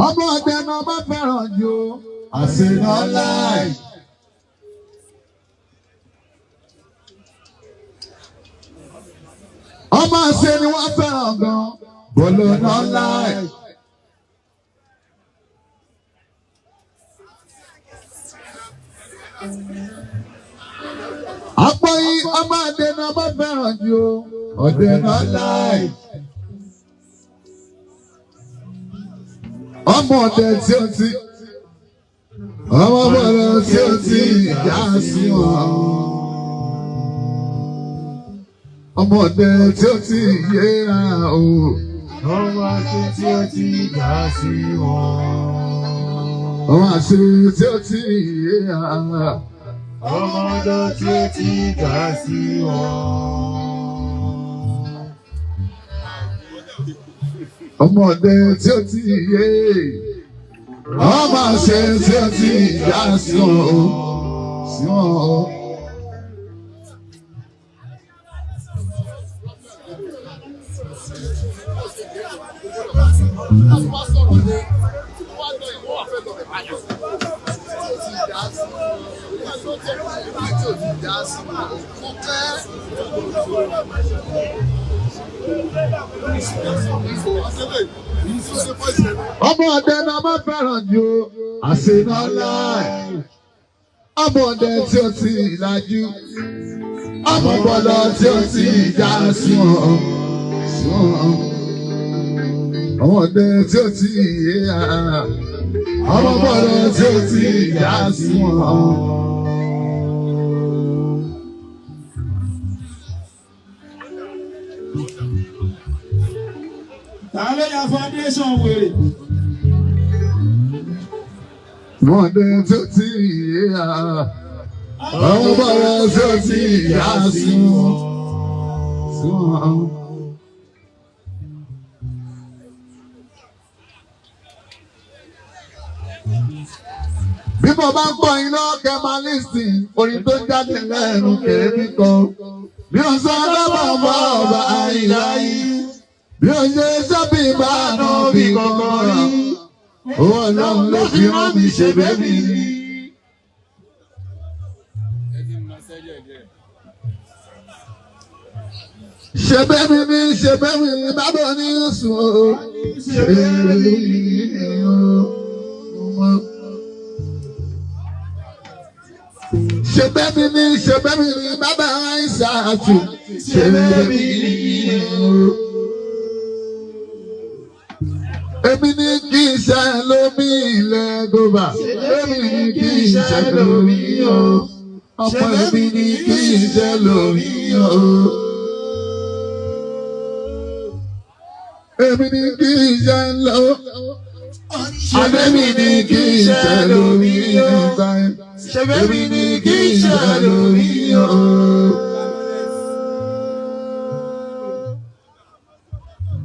Ọmọdé náà má fẹ́ràn jù àṣìná láì. Ọmọ àṣẹ ni wọ́n fẹ́ràn gan bolo náà láì. Àpò yìí ọmọdé náà má fẹ́ràn jù ọdẹ náà láì. Ọmọdé tí ó ti ọmọdé tí ó ti já sí wọn. Ọmọdé tí ó ti yéra o. Ọmọdé tí ó ti já sí wọn. Ọmọdé tí ó ti yéra. Ọmọdé tí ó ti já sí wọn. Ọmọdé tí ó ti yé. Ọmọdé tí ó ti já sí wọn. Sí wọn. Ọmọdé náà má fẹ́ràn jù àṣìná láì. Ọmọdé tí ó ti lajú. Ọmọbọlọ tí ó ti já sí wọn. Ọmọdé tí ó ti yé ara. Ọmọbọlọ tí ó ti já sí wọn. Ta ló ya foundation wèrè? Ọmọdé tí ó ti yé ara. Ọmọbọlọ tí ó ti já sí wọn. Bí mo bá ń gbọ́ iná kẹmálísì, orin tó jáde lẹ́nu kèémí kan. Bí o sọ lọ́bọ̀ mọ́ ọba àìláyé. Bí o ṣe sábì bá àná bí kankan rí. Owó Ọlọ́run ló fi rán mi ṣe bẹ́bí rí. Ṣe bẹ́bí ní ṣe bẹ́bí ní bábọ̀ ní sùn o. Ṣe bẹ́bí ní o. Ṣe bẹ́bí ní ṣe bẹ́bí ní bàbá Àìsàtù. Ṣe bẹ́bí ní o. Èmi ní kí iṣẹ́ lómi ilẹ̀ gòbà. Èmi ní kí iṣẹ́ lómi o. Ọmọ èmi ní kí iṣẹ́ lómi o. Èmi ní kí iṣẹ́ lọ. Àbẹ́mi ní kí iṣẹ́ lómi o. Èmi ní kí iṣẹ́ lómi o.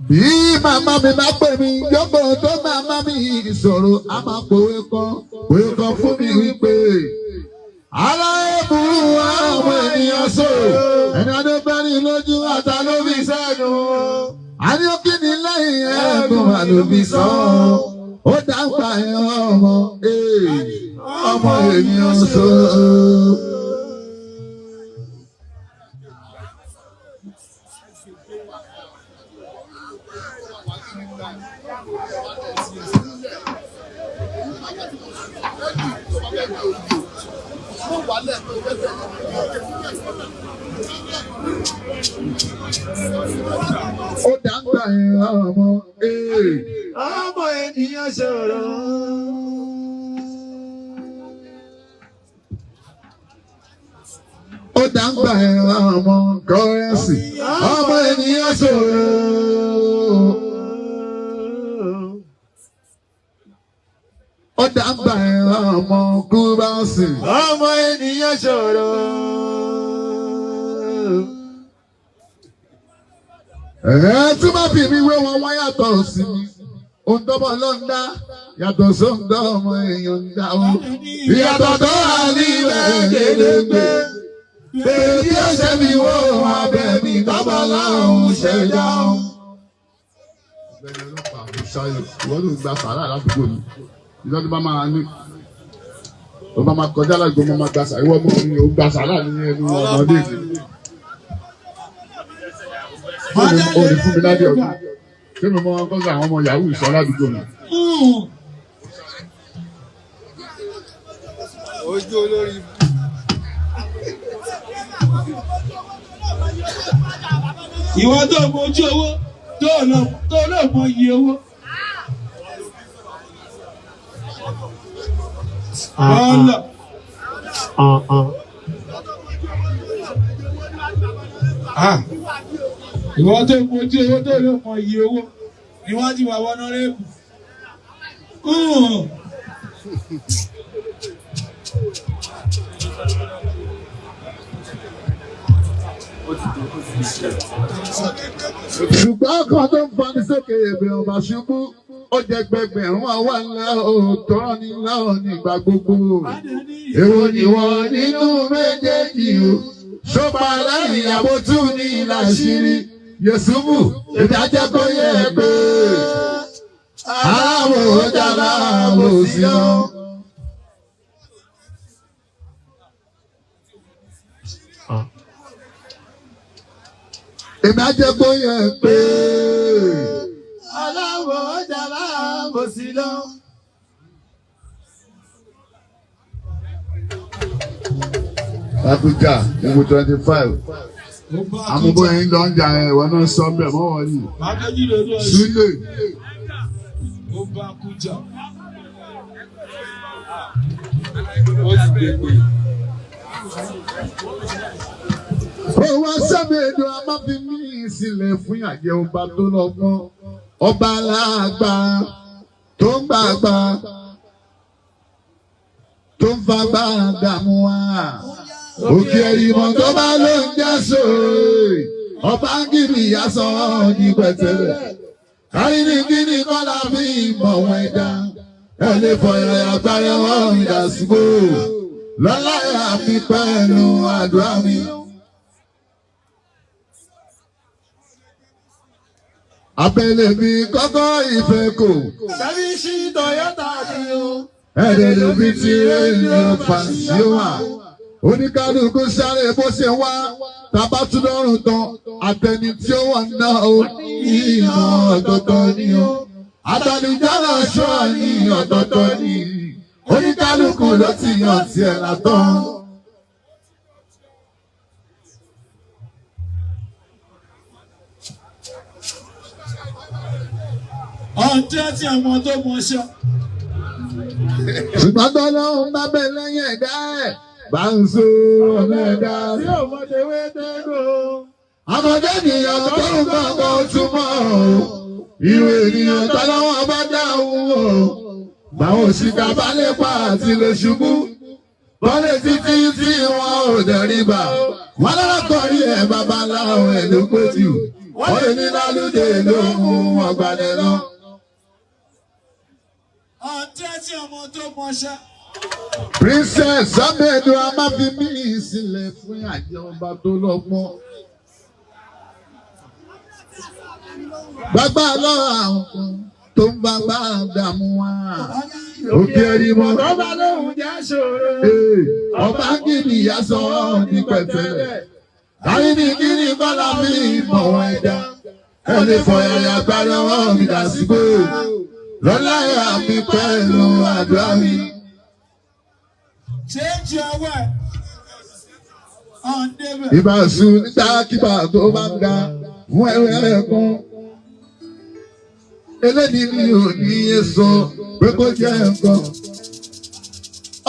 Bí màmá mi bá pè mí, yóò tó màmá mi ìṣòro, a máa pòwe kan fún mi wípé ara èbúrú àwọn ènìyàn sọ̀rọ̀, ẹni ọdún bẹ́rin lójú àtà ló fi sẹ́nu. A ní ó kí ni lẹ́yìn ẹ̀gbọ́n àlòbí sọ, ó dáńgbà ẹ̀ ọmọ ènìyàn sọ̀rọ̀. Ó dáńgbà ẹ̀ ọmọ ènìyàn sọ̀rọ̀. Ó dáńgbà ẹ̀ ọmọ kọ́rẹ́nsì, ọmọ ènìyàn sọ̀rọ̀. Ó dáńgbà ẹ̀ ọmọ kúbánsì, ọmọ ènìyàn sọ̀rọ̀. Tí máa fi mi wé wọn wá yàtọ̀ sí mi. Ohun tó bọ̀ ló ń dá yàtọ̀ sóńdọ̀ ọmọ èèyàn ń dá o. Ìyàtọ̀ tó wà nílẹ̀ gédégbé. Bèbí tí ó ṣe mi wó abẹ́ mi tábà láhùn ṣẹ̀dá o. Bẹ́ẹ̀ni ọlọ́pàá kò ṣáyọ. Ìwọ́n ló gba sàrà ládùúgbò mi. Ìjọba bá máa ní. Ó bá máa kọjá lágbo máa gba sàrà. Ìwọ́n mọ̀ ní o gba sàrà ní ẹnu ọmọdé mi. Ó ní fún mi ládé ọdún. Ṣé mi mọ kọ́sọ̀ àwọn ọmọ yahoo ìṣọ́ ládùúgbò mi? Ojú olórí. Ìwọ tó mọ ojú owó tó náà mọ iye owó. Bọ́ọ̀lọ̀. Ìwọ tó mọ ojú owó tó náà mọ iye owó. Ìwọ ti wà wọnà rẹ́ẹ̀bù. Ṣùgbọ́n kan tó ń fani sókè èbè ọba ṣubú, ó jẹ gbẹgbẹ̀rún àwa ńlá òótọ́ nílá nígbà gbogbo. Èwo ni wọ́n nínú méjèèjì o? Ṣọ́pà lẹ́yìn àbótú ní ìlàṣírí. Yẹ̀sùmù, ìdájẹ́ kó yẹ pé aláwọ̀ ọjà láàbò sí lọ. Èmi á jẹ́ kó yẹ pé aláwọ̀ ọjà láàbò sí lọ. Abuja, ìwò 25. Àmúbọ̀ yẹn lọ ń jà ẹ̀ wọ́n náà sọ bẹ́ẹ̀ mọ́ wọ́n yìí. Sílẹ̀. Ó bá Kújà. Ó wá sábẹ́ èdè amábímí ìsìnlẹ̀ fún àjẹ́ ọba tó lọ́gbọ́n. Ọba aláàgbà tó ń gbàgbà tó ń fagbá dààmú wa. Òkè ẹ̀rìmọ̀ tó bá ló ń jẹ́ sóòrè. Ọba gírí aṣọ ní pẹ̀tẹ́lẹ̀. Kárìnìkìnì kọ́lá fi mọ̀ wọ́n ẹ̀dá. Ẹ lè fọ ìrẹ̀ àgbáyé wọ́n ìdásígbò. Lọ́lá àfi pẹ̀lú àdúrà mi. Abẹ́lé mi kọ́kọ́ ìfẹ́ kò. Tàbí ṣí Toyota ni o. Ẹ̀rẹ̀ ló fi ti èèyàn fàṣí wà. Oníkálukú sáré bó ṣe wá. Tàbá tún lọ́rùn tán. Àtẹni tí ó wà náà ó ní ìmọ̀ ọ̀tọ̀ọ̀tọ̀ ni o. Àtàlùjára aṣọ ní ọ̀tọ̀ọ̀tọ̀ ni. Oníkálukú ló ti yàn tiẹ̀ látàn. Ọ̀tẹ́ tí àwọn tó mọṣẹ́. Ṣùgbọ́n tó lọ́hùn bá bẹ̀ lẹ́yìn ẹ̀dá ẹ̀. Bá ń so ọ̀nà ẹ̀dá. Tí ọmọdé wé dẹ́gbò. Àmọ̀dé ènìyàn tó ń gbọ́ngàn túmọ̀ o. Irú ènìyàn tó lọ́wọ́ bá dáhùn o. Báwo sì ká bá lè pa àti lè ṣubú. Bọ́lé títí tí wọn ò dẹ̀rí bà. Wọ́n lọ́kọ̀ọ́rí ẹ̀ babaláwo ẹ̀ ló pé jù. Wọ́n lè ní lálùdé ló mú ọgbàdẹ lọ. Ọ̀tẹ́ tí ọmọ tó mọṣẹ́. Princess Samedu Amáfimí ìsìnlẹ̀ fún àjẹ ọba tó lọ́gbọ́n. Gbàgbà lọ́wọ́ àwọn kan tó ń gbàgbà dààmú wa. Òkè ẹ̀rìmọ̀ tó bá lóhùn jẹ́ ṣòro. Ọba gidi ìyá sọ ní pẹ̀tẹ́lẹ̀. Kárìnìkìnì kọ́lá fi mọ̀ wọ́n ẹja. Ẹ lè fọ ẹ̀yà gbàdọ̀ wọ́n mi dà sígbó. Lọ́lá ẹ̀yà mi pẹ̀lú àdúrà mi. Change your way. Ìbáṣu nígbàkigbà tó bá ń ga fún ẹ̀rẹ́ ẹ̀kún. Eléyìí ni ò ní yé sọ pé kó jẹ́ nǹkan.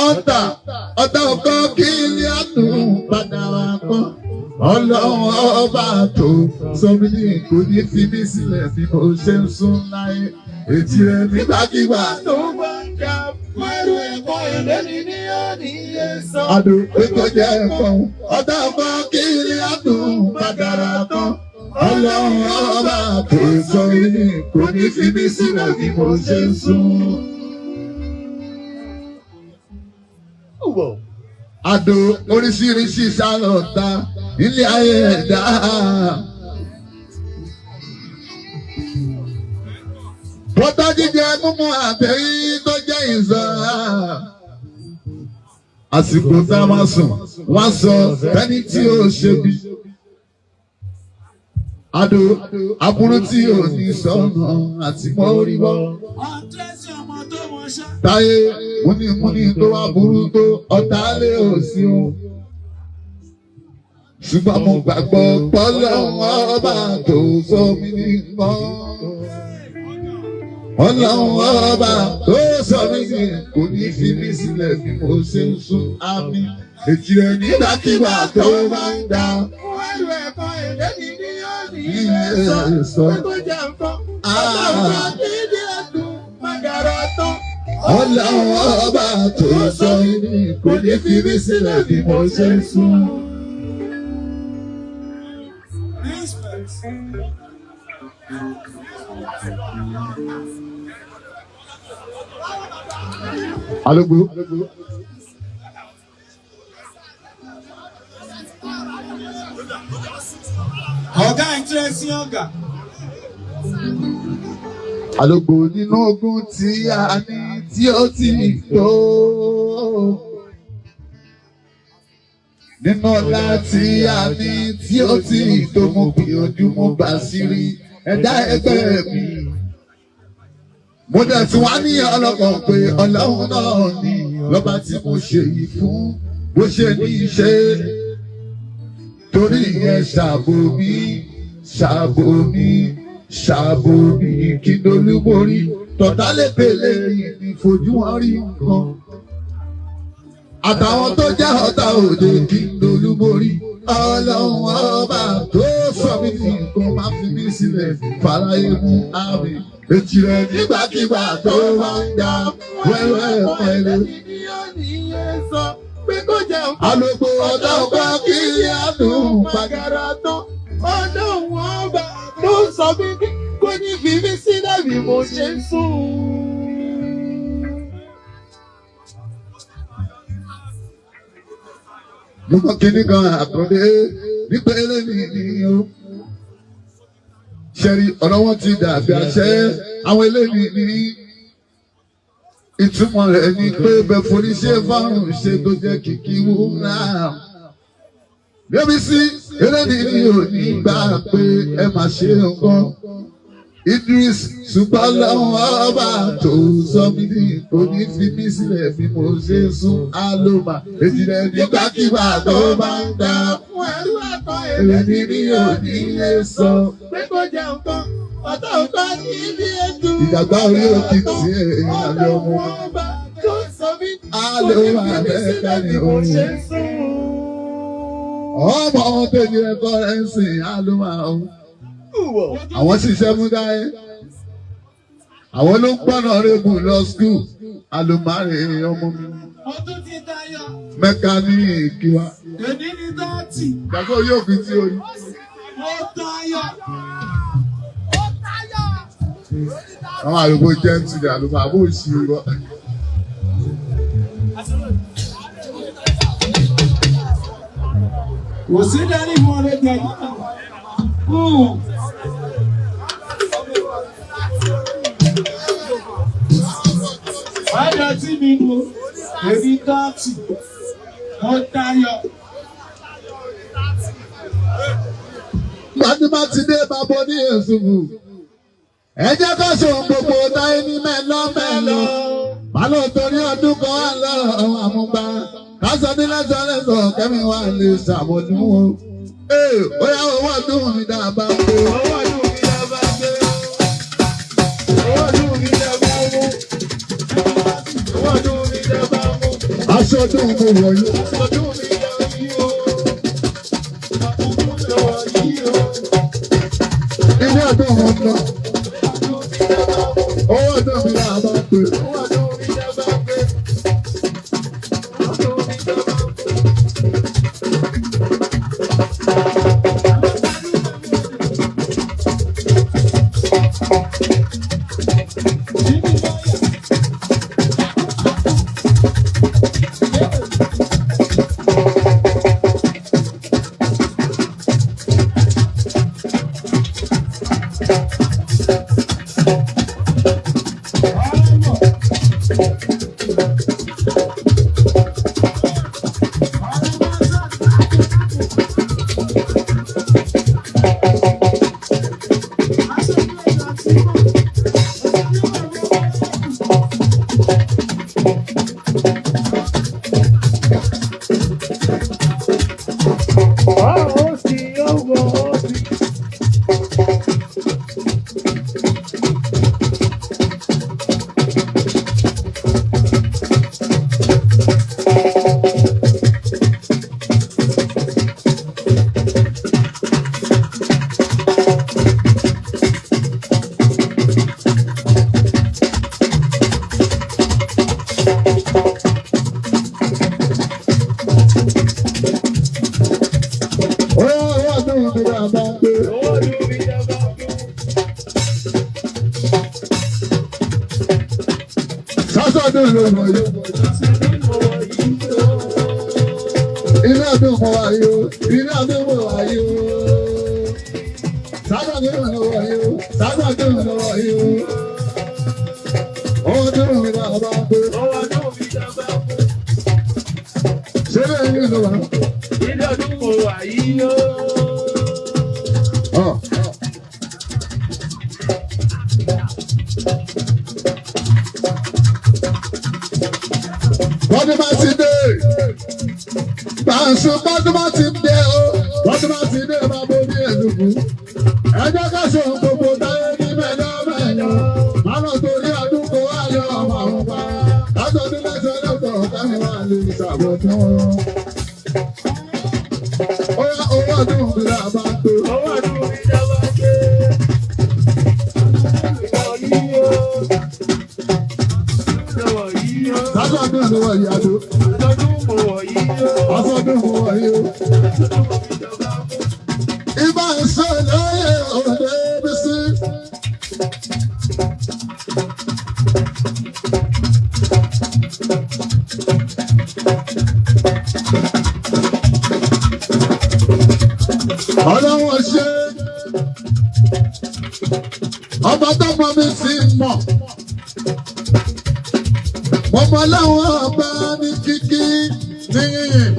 Ọ̀tà ọkọ kí ilé àtún padà wá kọ́. Ọlọ́run ọba tó sọ mí ní kò ní fi mí sílẹ̀ bí mo ṣe ń sún láyé. Ètí rẹ̀ nígbàkigbà tó bá ń ga fún ẹ̀rọ ẹ̀kọ́ eléyìí ni ò ní yé sọ. Àdó pé kó jẹ́ nǹkan. Ọ̀tà ọkọ kí ilé àtún padà wá kọ́. Ọlọ́run ọba tó sọ mí ní kò ní fi mí sílẹ̀ bí mo ṣe ń sún. Àdó oríṣiríṣi sálọ̀ta ilé ayé ẹ̀dá. Bọ́tá jíjẹ mímú àtẹ̀yí tó jẹ́ ìzọ́ra. Àsìkò tá a máa sùn, wọ́n sọ fẹ́ni tí ó ṣe bí. Adó aburú tí ò ní sọ̀nà àti mọ́rí bọ́. Táyé múnimúni tó wá burú tó ọ̀tá lé òsì o. Ṣùgbọ́n mo gbàgbọ́ pọ́lọ́wọ́ ọba tó sọ mí nìkan. Ọlọ́wọ́ ọba tó sọ mí nìkan kò ní fi mí sílẹ̀ bí mo ṣe ń sún àmì. Èjì rẹ̀ nígbàkigbà tó máa ń dá. Wẹ́lú ẹ̀kọ́ èdè mi ní òní ẹ̀sọ́ pé kó jẹ́ nǹkan. Ọlọ́run kì í di ẹ̀dùn màgàrà tán. Ọlọ́wọ́ ọba tó sọ mí nìkan kò ní fi mí sílẹ̀ bí mo ṣe ń sún. Alogbo. Ọ̀gá ìtúrẹ́sí ọ̀gá. Alogbo nínú ogun tí a ní tí ó ti tó. Nínú ọlá tí a ní tí ó ti tó, mo gbìyànjú mo bá sí rí ẹ̀dá ẹgbẹ́ mi. Mo dẹ̀ tí wá ní ọlọ́kàn pé Ọlọ́run náà ni lọ́ba tí mo ṣe yìí fún bó ṣe ní í ṣe. Torí ìyẹn ṣàbò mi, ṣàbò mi, ṣàbò mi kí n dolúborí. Tọ̀tá lè pèlè ìní fojú wọn rí nǹkan. Àtàwọn tó jẹ́ ọ̀tá òde kí n dolúborí. Ọlọ́run ọba tó sọ mí ní nǹkan máa fi mí sílẹ̀ fàlàyé mú àmì. Èjì rẹ̀ nígbàkigbà tó máa ń dá wẹ́wẹ́ pẹ̀lú. Pé kó jẹ́ nǹkan. Alogbo ọ̀dọ́ ọba kí á dùn Màgàrà tán. Ọlọ́run ọba tó sọ mí ní kó ní fi mí sílẹ̀ bí mo ṣe ń sùn. Mo mọ kíní kan àkọ́dé nípa eléyìí ni o. Ṣẹ́rí ọ̀rọ̀ wọn ti dàbí àṣẹ àwọn eléyìí ní ìtumọ̀ rẹ̀ ni pé bẹ́ẹ̀ foníṣẹ́ fáwọn ṣe tó jẹ́ kìkì wúrà. Débi sí eléyìí ni ò ní gbà pé ẹ máa ṣe nǹkan. Idris ṣùgbọ́n lọ́wọ́ ọba tó sọ mí ní kò ní fi mí sílẹ̀ bí mo ṣe sún àlùmà. Èjì rẹ̀ nígbàkigbà tó bá ń dá. Wẹ́lú ẹ̀kọ́ Èmi ní òní lè sọ. pé kó jẹ́ nǹkan. Ọ̀tá ọ̀tá kì í di ẹ̀dùn. Ìdàgbà orí òkìtì èèyàn ló mú. Ọlọ́run ọba tó sọ mí ní kó ní Àlùmà fi mí bẹ́ẹ̀ sílẹ̀ bí ni mo òun. ṣe ń sùn. Ọmọ tèmi ẹ̀kọ́ rẹ̀ ń sìn àlùmà o. Àwọn ṣiṣẹ́ mú dáyé. Àwọn ló ń gbọ́nà rébù lọ skul. Àlùmà rè ọmọ mi. Ọdún ti dayọ̀. Mẹkáníìkì wa. Èdè ní 30. Ìgbàgbọ́ yóò fi tí o yí. Ó tayọ̀. Àwọn àlùkò jẹ́ ń tilẹ̀ àlùmà àbó òṣìṣẹ́. Kò sí dání mọ́ lẹ́gbẹ̀ẹ́ yìí. Wáyọ̀ tí mi mú èmi 30. Ó tayọ̀. Gbadé bá ti dé bàbá ní èsùnwù. Ẹ jẹ́ ká ṣe ohun gbogbo táyé ní mẹ́lọ́mẹ́lọ́. Bálọ̀ torí ọdún kan wà lọ́rọ̀ àmúgbá. Kásọ ní lẹ́sọ̀lẹ́sọ̀ kẹ́mi wà lè ṣàmójú o. Ó yá owó ọdún mi dábàá pé. Owó ọdún mi dábàá gbé. Owó ọdún mi dábàá mú. Owó ọdún mi dábàá mú. Aṣọ ọdún mo wọ̀ yí. Ọdún mi dábàá yí o. Ọdún mi dábàá yí o. Ilé ọdún wọn lọ. Ọdún mi dábàá mú. Owó ọdún mi dábàá pé. Owó ọdún mi dábàá gbé. Ọdún mi dábàá mú. Sádọ̀dún ló mọ̀ yó. Iná ọdún mọ̀ wá yó. Iná ọdún mọ̀ wá yó. Sádọ̀dún ló wọ̀ yó. Sádọ̀dún ló wọ̀ yó. Ọdún mi náà bá gbé. Ṣé lẹ́yìn ló wà? Ilé ọdún mo wà yìí yó. Bọ́dún bá ti dé, Bàṣọ bọ́dún bá ti dé o, bọ́dún bá ti dé máa bó ní ẹ̀dùnkù. Ẹ jẹ́ ká ṣe ohun gbogbo táyé ní mẹ́lọ́mẹ́lọ́. Màmá torí àdúgbò wà lọ ọmọ àwọn pa. Látọ̀dún lẹ́sẹ̀ lọ́tọ̀ kámi wà lè ṣàbọ̀tán. Owó ọdún mi là bá tó. Owó ọdún mi dá bá dé. Ìwọ yìí yó. Lọ́wọ́ yìí yó. Sádọ̀dún ló wọ̀ ìyàdó. Ọdún mo wọ̀ yìí yó. Ọsọdún mo wọ̀ yìí o. Ibà ń sọ lóye òde bísí. Ọlọ́wọ́ ṣe ọba tọ́mọ mi sì mọ̀. Mo mọ láwọn ọba ní kíkí ní yìnyín.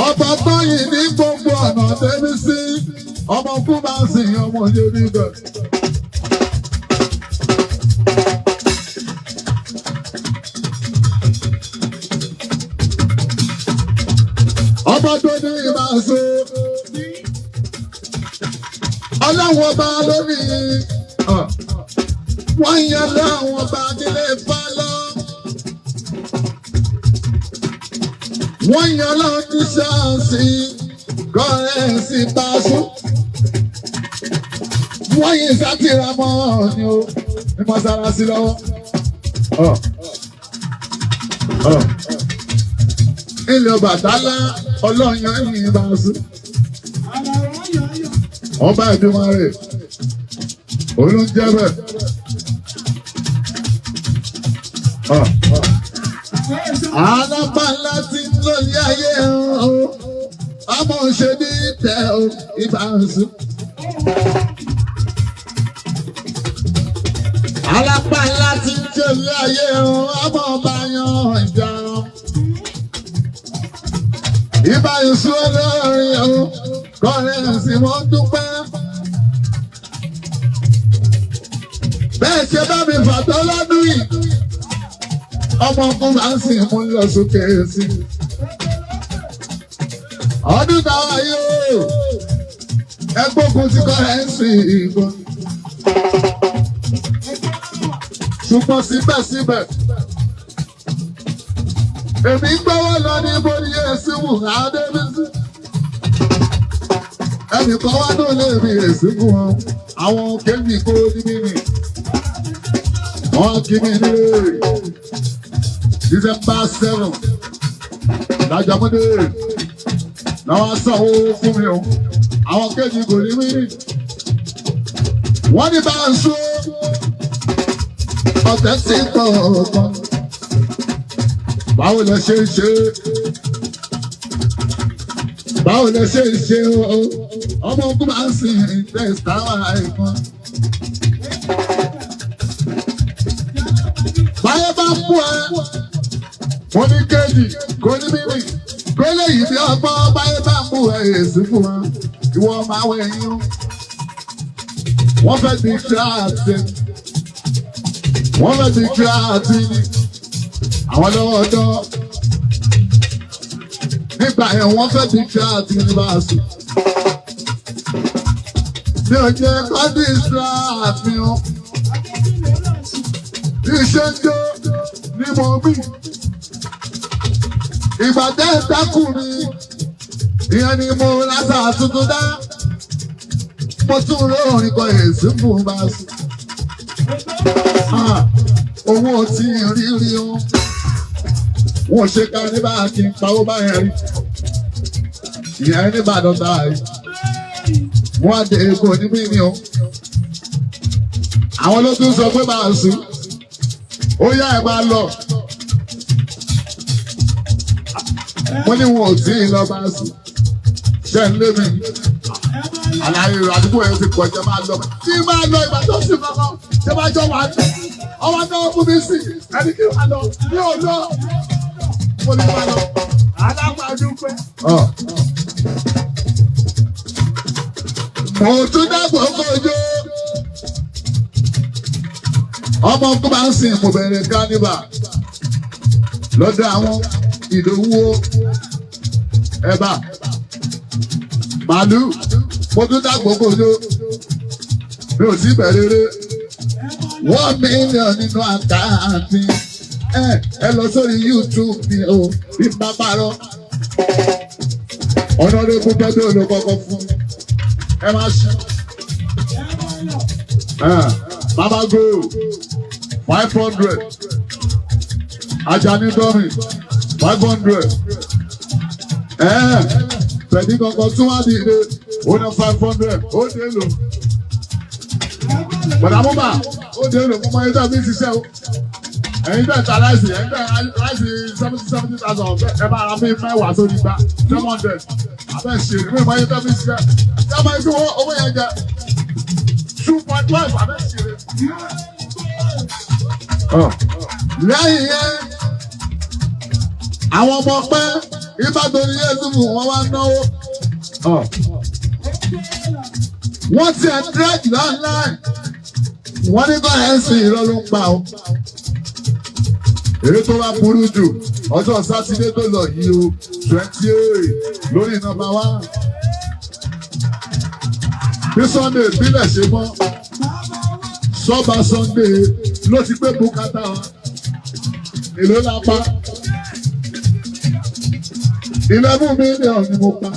Ọba tọ́yìn ní gbogbo ọ̀nà débi sí ọmọ fún bá sìn ọmọ yorì bẹ̀. Ọba tó ní ìbáṣe ọlọ́wọ́ ọba lónìí. Wọ́n yan láwọn ọba nílé fálọ́. Wọ́n yan láwọn ní ṣáàṣì kọ́rẹ́ǹsì Bàṣọ. Wọ́n yin sátìrà mọ́ ni o ní mọ́sálásí lọ́wọ́. Ilé Ọbàtálá ọlọ́yan yìn Bàṣọ. Ọba ìdúmọ̀ rẹ̀ olóúnjẹ bẹ́ẹ̀. Alábàlá ti ń lórí ayé o, ọmọ ṣe ní tẹ o, Ìbàṣọ. Alábàlá ti ń lórí ayé o, ọmọ ọba yan ìjà. Ìbàṣọ olórin o, kọ́rẹ́ǹsì wọ́n dúpẹ́. Bẹ́ẹ̀ ṣe bá mi fàtọ́ lọ́dún yìí. Ọmọ ọkùnrin máa ń sìn mú lọ sókè sí. Ọdún táwa yóò ẹgbógun ti kọ́ ẹ̀ ń sìn ìbọn. Ṣùgbọ́n síbẹ̀síbẹ̀, èmi gbọ́wọ́ lọ ní bóyá èsì wù Adébísí. Ẹnì kan wá náà lè rí èsì fún wọn. Àwọn kéjì kó ní mímì. Wọ́n kí mi ní December 7 lájàmúdé làwọn sanwó fún mi o. Àwọn kéjì kò ní mímì. Wọ́n ní Bàṣọ ọ̀tẹ̀ sí kọ̀ọ̀kan. Báwo lẹ ṣe ń ṣe? Báwo lẹ ṣe ń ṣe o? Ọmọ ogun máa ń sìn ìtẹ̀sítáwà ẹ̀kan. Báyé bá mú ẹ, mo ní kéjì, kò ní mímì, kó lè yí bí ọgbọ́n. Báyé bá mú ẹ, èsì fún wa, ìwọ máa wẹ̀ yín. Wọ́n fẹ́ di kíláàsì, wọ́n fẹ́ di kíláàsì ni. Àwọn lọ́wọ́ ọ̀dọ́ nígbà yẹn wọ́n fẹ́ di kíláàsì ní Bàṣọ. Mi ò jẹ́ kọ́dí kíláàsì o. Iṣẹ́ ń jó ní mo bí. Ìgbà tẹ́ ẹ dákù mi, ìyẹn ni mo lásà tuntun dá. Mo tún lóorin kan èsì fún Bàṣọ. Owó tí rí rí o. Wọ́n ṣe ká ní bá kí n pawó báyẹn rí. Ìyẹn ní Ìbàdàn báyìí. Wọ́n á dé Èkó ní mímí o. àwọn ló tún sọ pé máa sùn ó yá ẹ máa lọ mo ní wọn ò tí ì lọ máa sùn ṣe ń lé mi àlàyé àdúgbò yẹn ti pọ̀ jẹ́ máa lọ tí máa lọ ìgbà tó sì kankan ṣé máa jọ wà ní ọmọ náà fún mi sí ẹni kí wàá lọ ní òòlọ mo ní wàá lọ alágbàdo pé. mo tún dàgbò kojú ọmọ tó máa ń sìn mo bẹ̀rẹ̀ káníbà lọ́dọ̀ àwọn ìdòwú ẹ̀bà màálù mo tún dàgbò kojú mi ò sí bẹ̀rẹ̀ rẹ̀ 1 million nínú àkáǹtì ẹ lọ sórí YouTube mi o bí n bá parọ́ ọ̀nà rẹ̀ kú pẹ́ẹ́bí olùkọ́kọ́ fún mi ẹ máa ṣe mama go 500 Ajani Domi 500 pẹ̀lú kankan tún wá dìde ó ná 500 ó dé lò bọ̀dà mọ́mà ó dé lò mọ́mọ́ ẹ̀dá mi ṣiṣẹ́ o ẹ̀yin bẹ́ẹ̀ ta láìsí ẹ̀yin bẹ́ẹ̀ láìsí 70,000 ẹ bá ara mi mẹ́wàá sórí gbá 700 abẹ́ ṣe ìwé ìmọ̀ ẹ̀dá mi ṣiṣẹ́ ẹ máa ń fi owó yẹn jẹ 2.5 abẹ́ ṣe rẹ̀. lẹ́yìn yẹn àwọn ọmọ pẹ́ ìbàdàn ní yéésùfù wọn wá náwó wọ́n ti ẹ̀ dírẹ́jì online wọ́n ní kọ́ ẹ̀ ń sìn irọ́ ló ń pa o. Èyí tó wá burú jù ọjọ́ sátidé tó lọ yìí o 28 lórí nọ́mbà 1. Bí Sunday ìbílẹ̀ ṣe mọ́ sọ́ba Sunday ló ti gbé bùkátà wa èlò lápá 11 million ni mo pa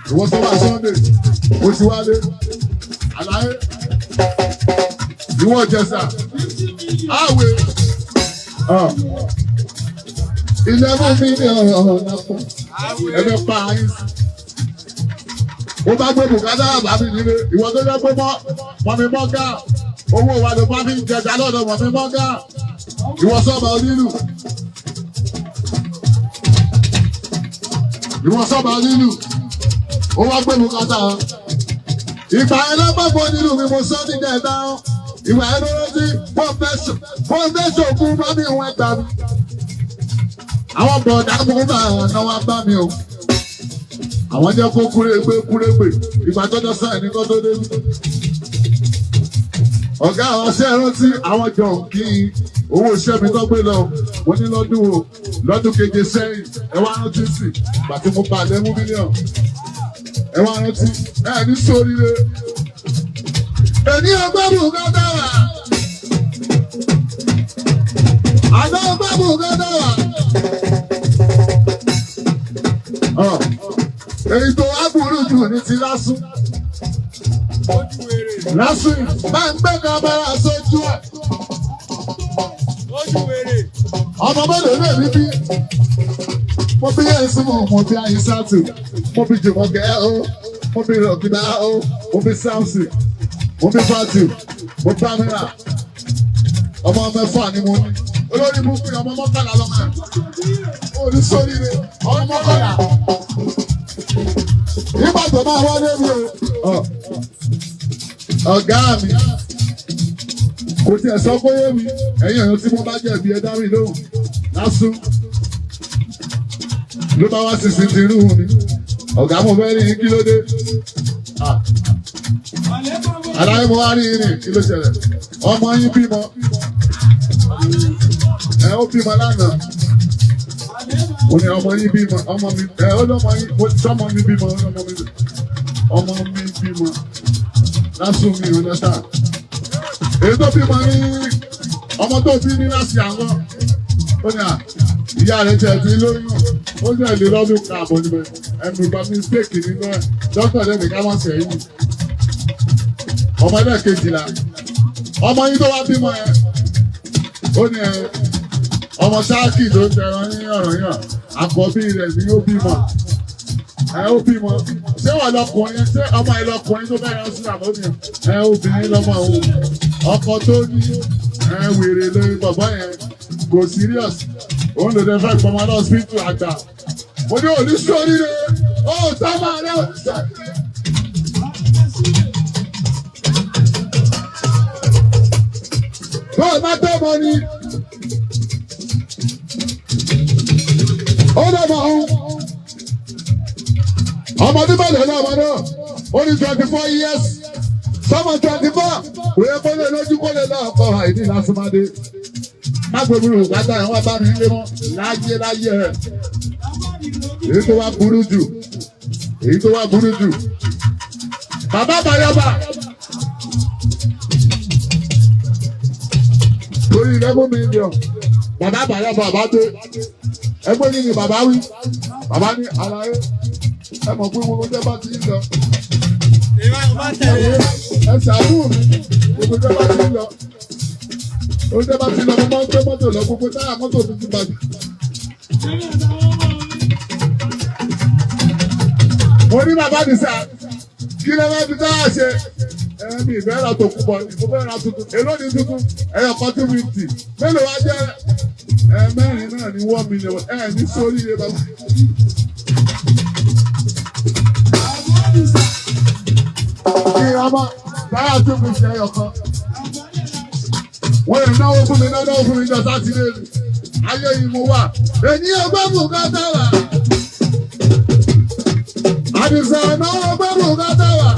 ìwọ sọ́ba Sunday ó ti wálé àlàyé ìwọ jẹsà àwẹ̀ 11 million lápá ẹ̀fẹ̀ pa ayé sí. Ó bá gbé bùkátà àbámi nílé ìwọ tó jẹ́ pé mọ̀mí mọ́gà owó wa ló bá fi ń jẹjà lọ́dọ̀ mọ̀mí mọ́gà ìwọ sọ́ba onílù ó wá gbé bùkátà ìgbà ẹ lọ́gbàgbọ́ nínú mi mo sọ ní kẹta ìgbà ẹ lọ́rọ́ sí fọ́ndẹ́ṣọ̀ kú bá mi wọ́n gbà mí àwọn bọ̀dá kú bá ọ̀nà wa bá mi o. Àwọn jẹ́ kó kúrégbé ìgbà tọ́jọ́ sáà ní kọ́ tó dé. Ọ̀gá àwọn ṣẹ́ rántí àwọn jọ kí owó iṣẹ́ mi tó gbé lọ. Mo ní lọ́dún keje sẹ́yìn ẹ wá rántí sí ìgbà tí mo pa 11 mílíọ̀nù. Ẹ wá rántí ẹ ní sóríire. Èní ọgbẹ́ bùkátà wà. Àná ọgbẹ́ bùkátà wà. Èyí tó wá burú jù ní ti lásùn. Lásùn máa ń gbé kámẹ́rà sójú ẹ̀. Ọmọ mélòó lè rí bí? Mo bí Yẹ́sùn mo bí Ayísátù, mo bí Jùmọ̀kẹ́ o, mo bí Rọ̀kìdá o, mo bí Sáùsì, mo bí Fátù, mo bí Pamela. Ọmọ mẹ́fà ni mo ní. Olórí mú pé ọmọ mọ́kànlá lọ́mọ ẹ̀. Oníṣòríire ọmọ mọ́kànlá. Nígbà tó máa wá débi o, ọ̀gá mi kò tiẹ̀ sọ pé yé mi, ẹ̀yin èèyàn tí mo bá jẹ̀bi ẹ dá mi lóhùn lásùn. Ló bá wá sísìn ti rú mi, ọ̀gá mo fẹ́ rí kí ló dé. Aláyé mo wá rí irin kí ló ṣẹlẹ̀, ọmọ yín bímọ, ẹ ó bímọ lánàá. Mo ní ọmọ yín bímọ, ọmọ mi, ó lọ́mọ yín, sọ́mọ mi bímọ, ọmọ mi bímọ, lásùn mi ò lọ́tà. Èyí tó bímọ ní ọmọ tó bí ní láti àwọn, ó ní ìyá rẹ̀ tẹ̀ sí lóyún, ó ní ẹ̀lẹ́ lọ́dún káàbọ̀ níbẹ̀, ẹnu ìgbà mistake nínú ẹ̀, dókítà lẹ́nu ká má sẹ́yìn. Ọmọ ẹgbẹ́ kejìlá, ọmọ yín tó wá bímọ ẹ̀, ó ní ọmọ sáàkì tó ń tẹran ní ọ̀rọ̀ yàn àkọ́bí rẹ̀ ni ó bímọ ó bímọ ṣé wà lọkùnrin ṣé ọmọ ẹ lọkùnrin tó bẹ̀rẹ̀ sí àbọ̀bìnrin obìnrin lọ́mọ òun ọkọ̀ tó ní wèrè lórí bàbá yẹn kò serious òun ló dé fẹ́ pọmọ náà hospital àgbà mo ní òní sórí rẹ ó sábà rẹ òní sórí rẹ. bọ́ọ̀ má tó mọ ni ó dọ̀bọ̀ ọ̀hún ọmọdé bá lè lọ ọmọ náà ó ní 24 years sọmọ 24 òye kó lè lójú kó lè lọ ọkọ àìní lásìmọdé má gbogbo òkúta ẹ̀ wọ́n bá mi lé mọ́ láyé láyé ẹ̀ èyí tó wá burú jù èyí tó wá burú jù bàbá bayaba torí 11 million bàbá bayaba bá dé ẹgbẹ́ ní ni bàbá wí bàbá ní àlàyé ẹ mọ̀ pé gbogbo tẹ́ bá ti ń lọ. ẹ ṣàbùn mi gbogbo tẹ́ bá ti ń lọ. gbogbo tẹ́ bá ti lọ mo máa ń gbé mọ́tò lọ gbogbo táyà mọ́tò mi ti bàjẹ́. mo ní bàbá mi sá kí ló máa fi táyà ṣe mi ìfẹ́ ra tó kú bọ̀ mo fẹ́ ra tuntun èló ni tuntun ẹ̀yọ̀ kan 250 mélòó wá jẹ́ mẹ́rin náà ní 1 million ní sórí rẹ bàbá. Kí ọmọ táyà tó fi ṣe ẹyọ kan. Wọ́n lè náwó fún mi náwó fún mi jọ sátidé ni. Ayé yìí mo wà. Èyí ọgbẹ́ bùkátà wà. Àdìsá náwó ọgbẹ́ bùkátà wà.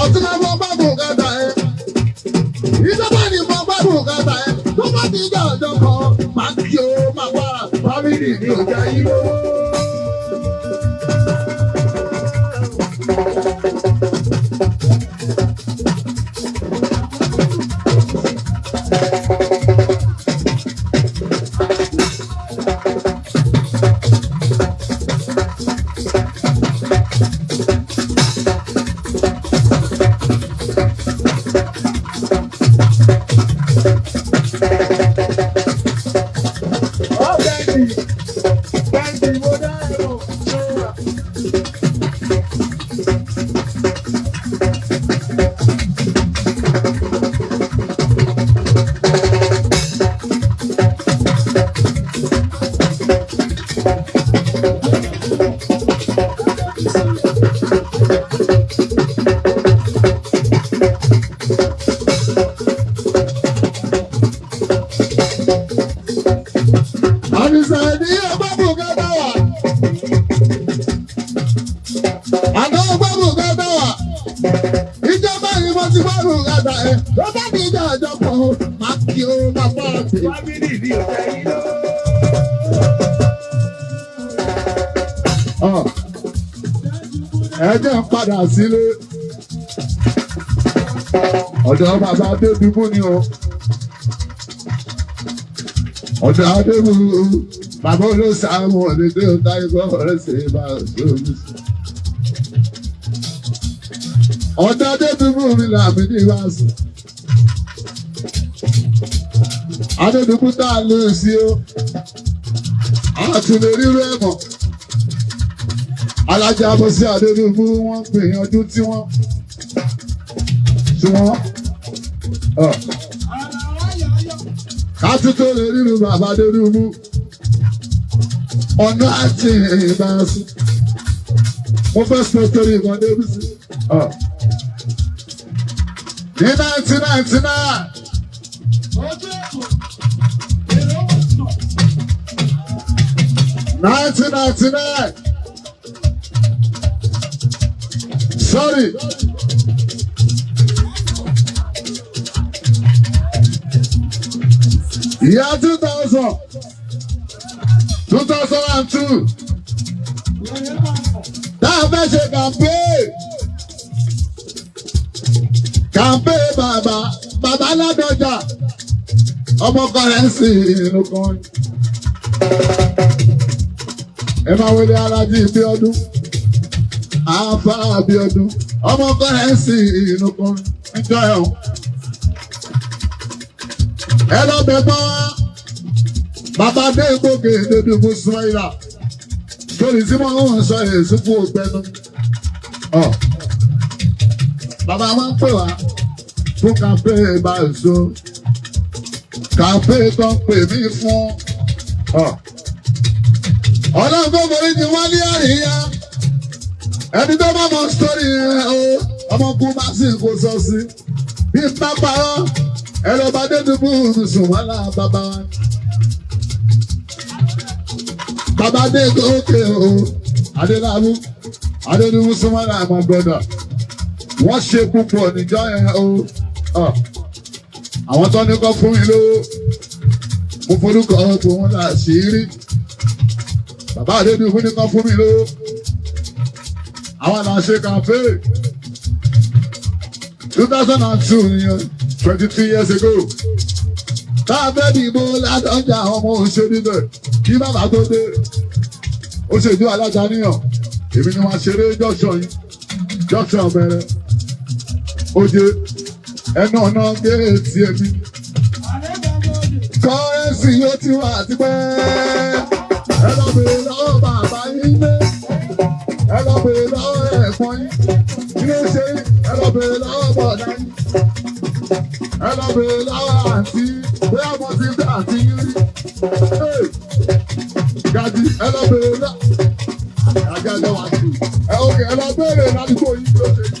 Ọ̀tún náà fọ́ gbẹ́ bùkátà ẹ̀. Ìjọba ni mo gbẹ́ bùkátà ẹ̀. Tó bá ti jẹ́ ọjọ́ kan, máa kí o máa wá. Fámìlì ni ò jẹ́ yí ló. Ẹjẹ́ ń padà sílé. Ọ̀dọ̀ bàbá Adébíbú ni o. Ọ̀dọ̀ Adébíbú bàbá olóṣàmù ọ̀dẹ̀dẹ̀ ọ̀tá ikọ̀ ọ̀rẹ́ sí ibà òṣèlú. Ọ̀dọ̀ Adébíbú mi làmì ní ìwàásù. Adébíbú tá a lè sí o. Àtúnlẹ̀ rírú ẹ̀mọ̀. Alájà Bọ́sí Adébíbú wọ́n gbìyànjú tí wọ́n kátútó lè rírun bàbá Adébíbú ọ̀nà àti ìbáṣu mo fẹ́ sọ torí ìbọn Débísí ní 1999. Sorry. Year 2000. 2002. That fẹ́ ṣe campaign bàbá Ládọjà ọmọ kọrẹ́nsì ìlú kan. Ẹ máa wọlé Alájí Bíọ́dún. Àfà Abíọ́dún ọmọ kọrẹ́nsì ìlú kan níjọ́ ẹ̀. Ẹ lọ bẹ̀ gbọ́ bàbá dé gbòkè Adébíbú Súnmọ́ìlà torí tí wọ́n ń sọ èsì fún ògbẹ́nu. bàbá máa ń pè wá fún kàmpé báyìí kàmpé tó ń pè mí fún ọlọ́run tó borí ti wá ní àríyá ẹni tó bá mọ sítórì rẹ̀ o ọmọkùnrin bá sì kó sọ sí bí pápá ẹ lọ bá dédúgbò sùn wọ́n là bàbá wa. Bàbá dé òkè o Adélábù Adédúgbò sùn wọ́n là my brother. Wọ́n ṣe púpọ̀ níjọ́ yẹn o. Àwọn tó ní kọ́ fún mi lówó. Mo forúkọ tó wọn là sí rí. Bàbá Adédúgbò ní kọ́ fún mi lówó. Àwọn là ṣe kàmpé. 2002 nìyẹn 23 years ago. Káàbẹ́ dìbò ládọ́jà ọmọ òṣèlú bẹ̀ kí bàbá tó dé. Ó ṣèjú alága níyàn. Èmi ni wọ́n ṣeré junction yìí. Junction bẹ̀rẹ̀. Oje ẹnu ọ̀nà géètì ẹ̀mí. Kọ́rẹ́nsì yóò ti wà tipẹ́. Ẹ lọ bèrè lọ́wọ́ bàbá yín lé. Ẹ lọ bèrè lọ́wọ́ ẹ̀gbọ́n yín. Kí ló ṣe yín? Ẹ lọ bèrè lọ́wọ́ bọ̀dá yín. Ẹ lọ bèrè lọ́wọ́ àǹtí. Bóyá mo ti dé àǹtí yín rí. Gàdí ẹ lọ bèrè lọ́wọ́. Àgàdẹ wà sí. Ẹ lọ bèrè ládùúgbò yín kí ló ṣe yín.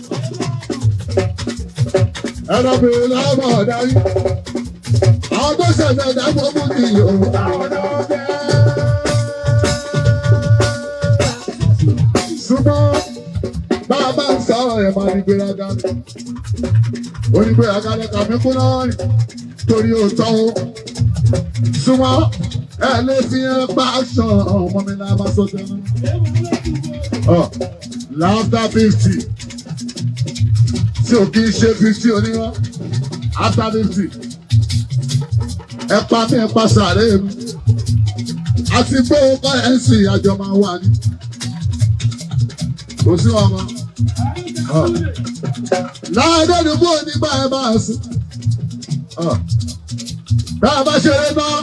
Ẹ lọ bèrè lọ́wọ́ bọ̀dá yín. Àwọn tó ṣẹ̀ṣẹ̀ dàgbọ́ mú kì í yòó. Àwọn náà bẹ́ẹ̀. Ṣùgbọ́n bá a bá ń sọ̀rọ̀ ẹ̀ máa ní gbéraga ni. Onígbéraga lẹ́ka mi kú náà rìn torí òótọ́ o. Ṣùgbọ́n ẹ lè fi ẹ pa aṣọ ọmọ mi náà máa sọ tẹ́lẹ̀. Láfta 50 tí ò kí ń ṣe 50 oníwọ́ after 50 ẹ pa mí ẹ pa sàárè mi àti pé ó kọ́ ẹ̀ ń sìn àjọ máa wà ní. Kò sí ọmọ. Láàdé ìdìbò nígbà ẹ bá a sùn. Bá a bá ṣeré náà,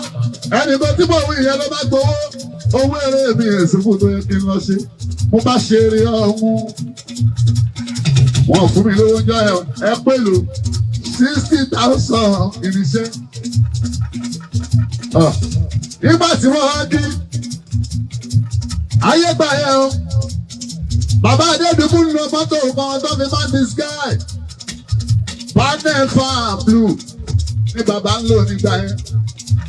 ẹnìkan tí mo wí ìyẹn ló bá gbowó. Owó eré mi èsìkò tó yẹ kí n lọ ṣe. Mo bá ṣeré ọ̀hún. Wọ́n fún mi lówó ọjọ́ ẹ pẹ̀lú 60,000 irinṣẹ́. Nígbà tí wọ́n wá kí ayé gbà yẹn o. Bàbá Adédùbú ń lo mọ́tò kan tó fi máa ń di sky. Panel fan blue ní bàbá ń lò nígbà yẹn.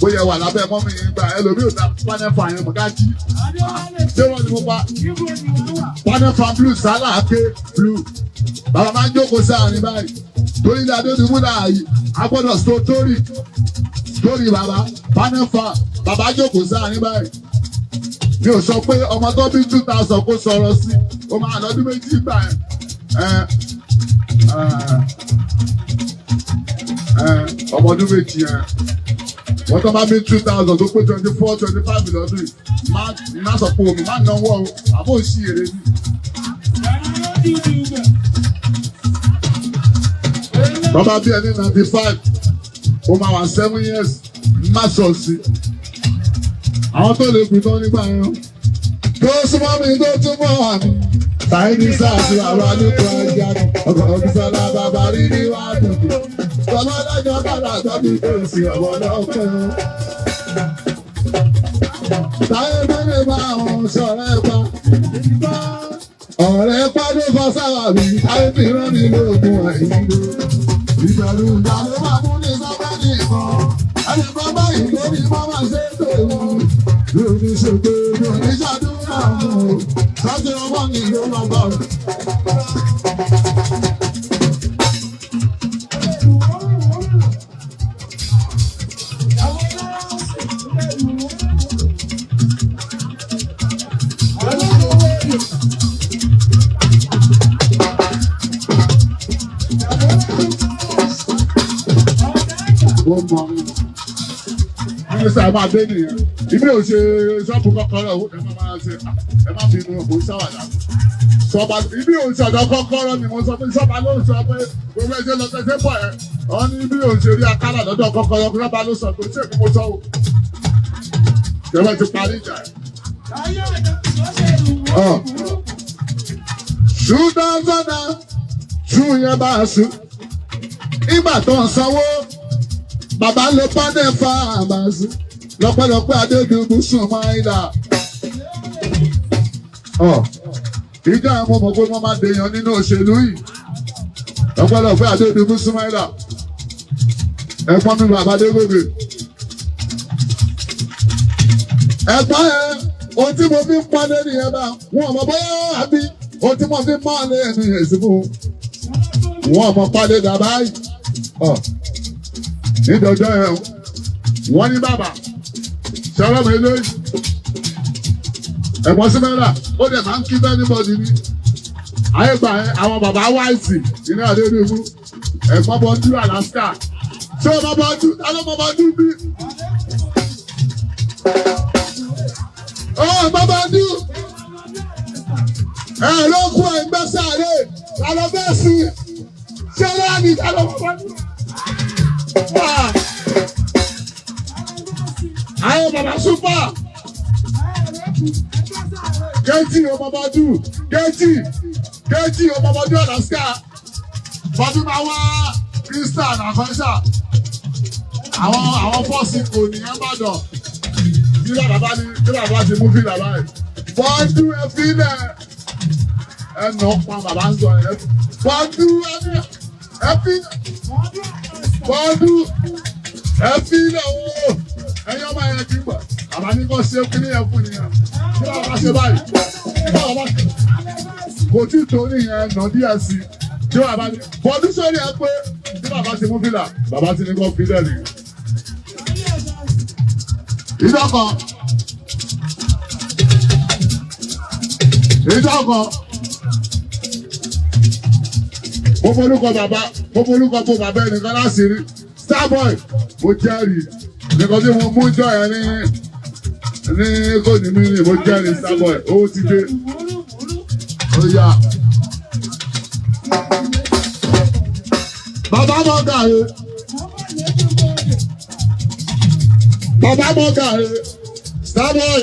Bóyá wà lábẹ́ mọ́mí nígbà yẹn lómi ò ta panel fan yẹn mọ̀ kájí. Ṣé wọ́n ni mo pa? Panel fan blue sálàáké blue. Bàbá máa ń jókòó sáàrin báyìí. Torí ilé Adédùbú náà yìí, a gbọ́dọ̀ story bàbá panel fan. Bàbá jókòó sáàrin báyìí. Mi ò sọ pé ọmọ tó bí 2000 kó sọ̀rọ̀ sí. Ó máa lọ́dún méjì gbà ẹ̀. Ọmọ ọdún méjì ẹ̀. Wọ́n tó bá bí 2000 tó pé 24, 25 lọ́dún yìí. Má sọ pé omi má náwó o, àbó òṣì èrè ni. Bàbá bí ẹni 95, ó máa wà 7 years, má sọ sí. Àwọn tó lè pin tán nígbà yẹn. Tó súnmọ́ mi tó túmọ̀ wà mí. Tàyí sáàtì àwọn àdúgbò ajá ni. Ọkọ̀ òbísọ́lá bàbá rí ní wá dùdú. Tọ́lá dájọ́ padà tọ́jú tó sì ọ̀wọ́ lọ́pẹ́ o. Táyé mẹ́rin bá àwọn sọ̀rọ̀ ẹ̀ pa. Ọ̀rẹ́ pàdé fọ́ sáwà mi. Táyé fi rán mi lóògùn ẹ̀yìn ló. Ìbẹ̀rù ìgbà ló máa mú ní sọ́kẹ́ nìkan. Ẹni kan báyìí lórí mọ́mọ́ ṣe é tòun. Lórí ṣègbè lórí ṣàdúrà mọ́. Sájú ọmọ mi ló máa bọ̀. Mínísítà máa dé nìyẹn. Ibi ò ṣe ṣọ́ọ̀bù kọ́kọ́rọ́ owó kan máa ṣe ẹ má bínú òkú sáwàdà. Sọba ibi ò ṣe ọ̀dọ̀ kọ́kọ́rọ́ ni mo sọ pé sọ́ba ló sọ pé gbogbo ẹ̀jẹ̀ lọ tẹ̀sẹ̀ pọ̀ ẹ̀. Wọ́n ní ibi ò ṣe rí akálà lọ́dọ̀ kọ́kọ́rọ́ sọ́ba ló sọ pé ṣé èmi mo sọ o. Ṣé ti parí ìjà ẹ̀? 2002 tú yẹn bá a sùn. Ìgbà tó ń sanwó, bàbá ló pánẹ̀ fa àbàzù. Lọ́pẹ́lọpẹ́ Adédùbú sùn máa ń dà. Ìjà àwọn ọmọ pé wọ́n máa dèèyàn nínú òṣèlú yìí. Lọ́pẹ́lọpẹ́ Adédùbú sùn máa ń dà. Ẹ̀gbọ́n mi bàbá Adégòkè. Ẹ̀gbọ́n ẹ̀ ohun tí mo fi ń pọ́n lé nìyẹn bá wọn ọmọ bóyá àbí ohun tí mo fi ń pọ́n lé ní èsì fún wọn ọmọ pàdé dàbá yìí. Nídọ̀jọ́ ẹ̀ wọ́n ní bàbá ṣọlá mi lóyún. Ẹ̀gbọ́n sí mẹ́rà ó dẹ̀ máa ń kí bẹ́ẹ̀ níbọ̀dì ní. Ayé gbà ẹ́ àwọn bàbá wáìsì ní Adédùbú. Ẹ̀gbọ́n bọ́ dúró Alaska. Ṣé ọmọ bọ́ dú? Alọ́ mọ bọ́ dú bí? Bàbá dú. Ló kú ẹgbẹ́ sáré. Lálọ́ bẹ́ẹ̀ sí. Ṣé láàbì lálọ́ bàbá dú? Ayé bàbá súpà. Géètì o bàbá dú. Géètì o bàbá dú Alaska. Bọ́dún máa wá Christian àfẹ́sà. Àwọn fọ́ọ̀sì kò ní ẹ́ bàdàn. Kí bàbá ti mú fìlà báyìí. Bọ́dú ẹ fílẹ̀. Ẹnà pa bàbá ń sọ ẹ̀. Bọ́dú ẹ fílẹ̀. Bọ́dú ẹ fílẹ̀ o. Ẹyin ọmọ yẹn kí n gbà. Bàbá ní kò ṣe kí ní ẹ fún nìyẹn. Kí bàbá ṣe báyìí. Kò tí tó nìyẹn nà díẹ̀ sí. Kí bàbá ní. Bọ́dú sórí ẹ pé kí bàbá ti mú fìlà. Bàbá ti ní kò fílẹ̀ nìyẹn. Ìjọkan. Mo forúkọ bàbá ẹnìkan láti rí. Starboy, mo jẹ́rìí. Nìkan tí mo mú jọ yẹn ní kòní mi ni mo jẹ́rìí Starboy. Owó ti dé. Ó yá. Bàbá mọ̀ gàrí. Bàbá mọ̀ gàrí. Starboy.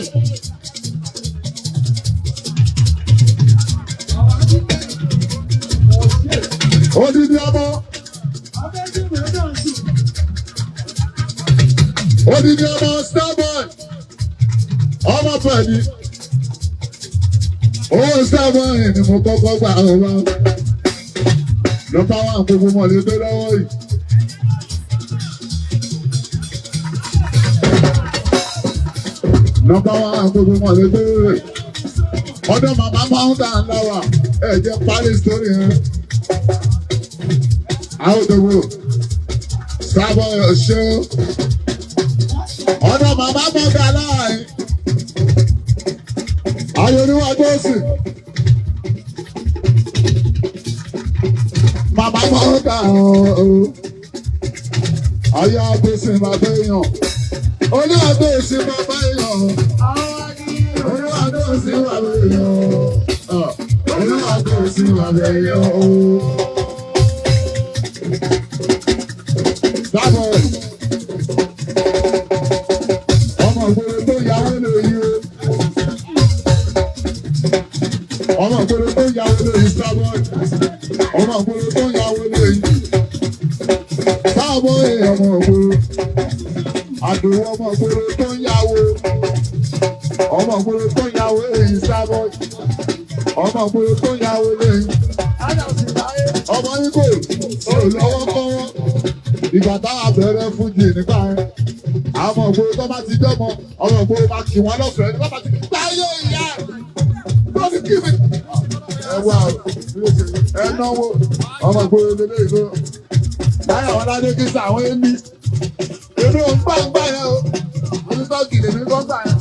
Odidi ọmọ. Odidi ọmọ Starboy. Ọmọ pẹ̀lú. Owó Starboy ni mo kọ́kọ́ gbà ọ̀rọ̀. Ló bá wà gbogbo mọ̀lẹ́ tó lọ́wọ́ yìí. Nọ́mbà wa gbogbo mọ̀lẹ́ tó rẹ̀. Ọdún màmá máa ń dà ń láwà. Ẹ jẹ́ parí sórí yẹn. Àwòdòwò Starboy ṣe ọ̀nà màmá mọ́gà láàrin ayé oníwà tó sì màmá mọ́gà ayé àgbèsè bàbá èèyàn oní àgbèsè bàbá èèyàn oníwà tó sì bàbá èèyàn oníwà tó sì bàbá èèyàn. Starboy ọmọ ìgboro tó yàwó lóyún ọmọ ìgboro tó yàwó lóyún Starboy ọmọ ìgboro tó yàwó lóyún Starboy ọmọ ìgboro àdúró ọmọ ìgboro tó yàwó ọmọ ìgboro tó yàwó lóyún Starboy ọmọ ìgboro tó yàwó lóyún ọmọ Igbo olówó kọ́wọ́. Ìgbà táwa bẹ̀rẹ̀ fújì nígbà yẹn. Àwọn ògbóró tó bá ti dọ́mọ, ọmọ ògbóró bá kí wọn lọ́fẹ̀ẹ́ ní bàbá ti gbá yóò yá. Bọ́ọ̀lù kí mi. Ẹ wá ẹ náwó ọmọ ògbóró lélẹ́ ìgbó. Láyà wọn ládé kí sá àwọn émi. Èmi ò ń gbà yẹn o. Oníṣọ́ọ̀kì lèmi kọ́ gbà yẹn.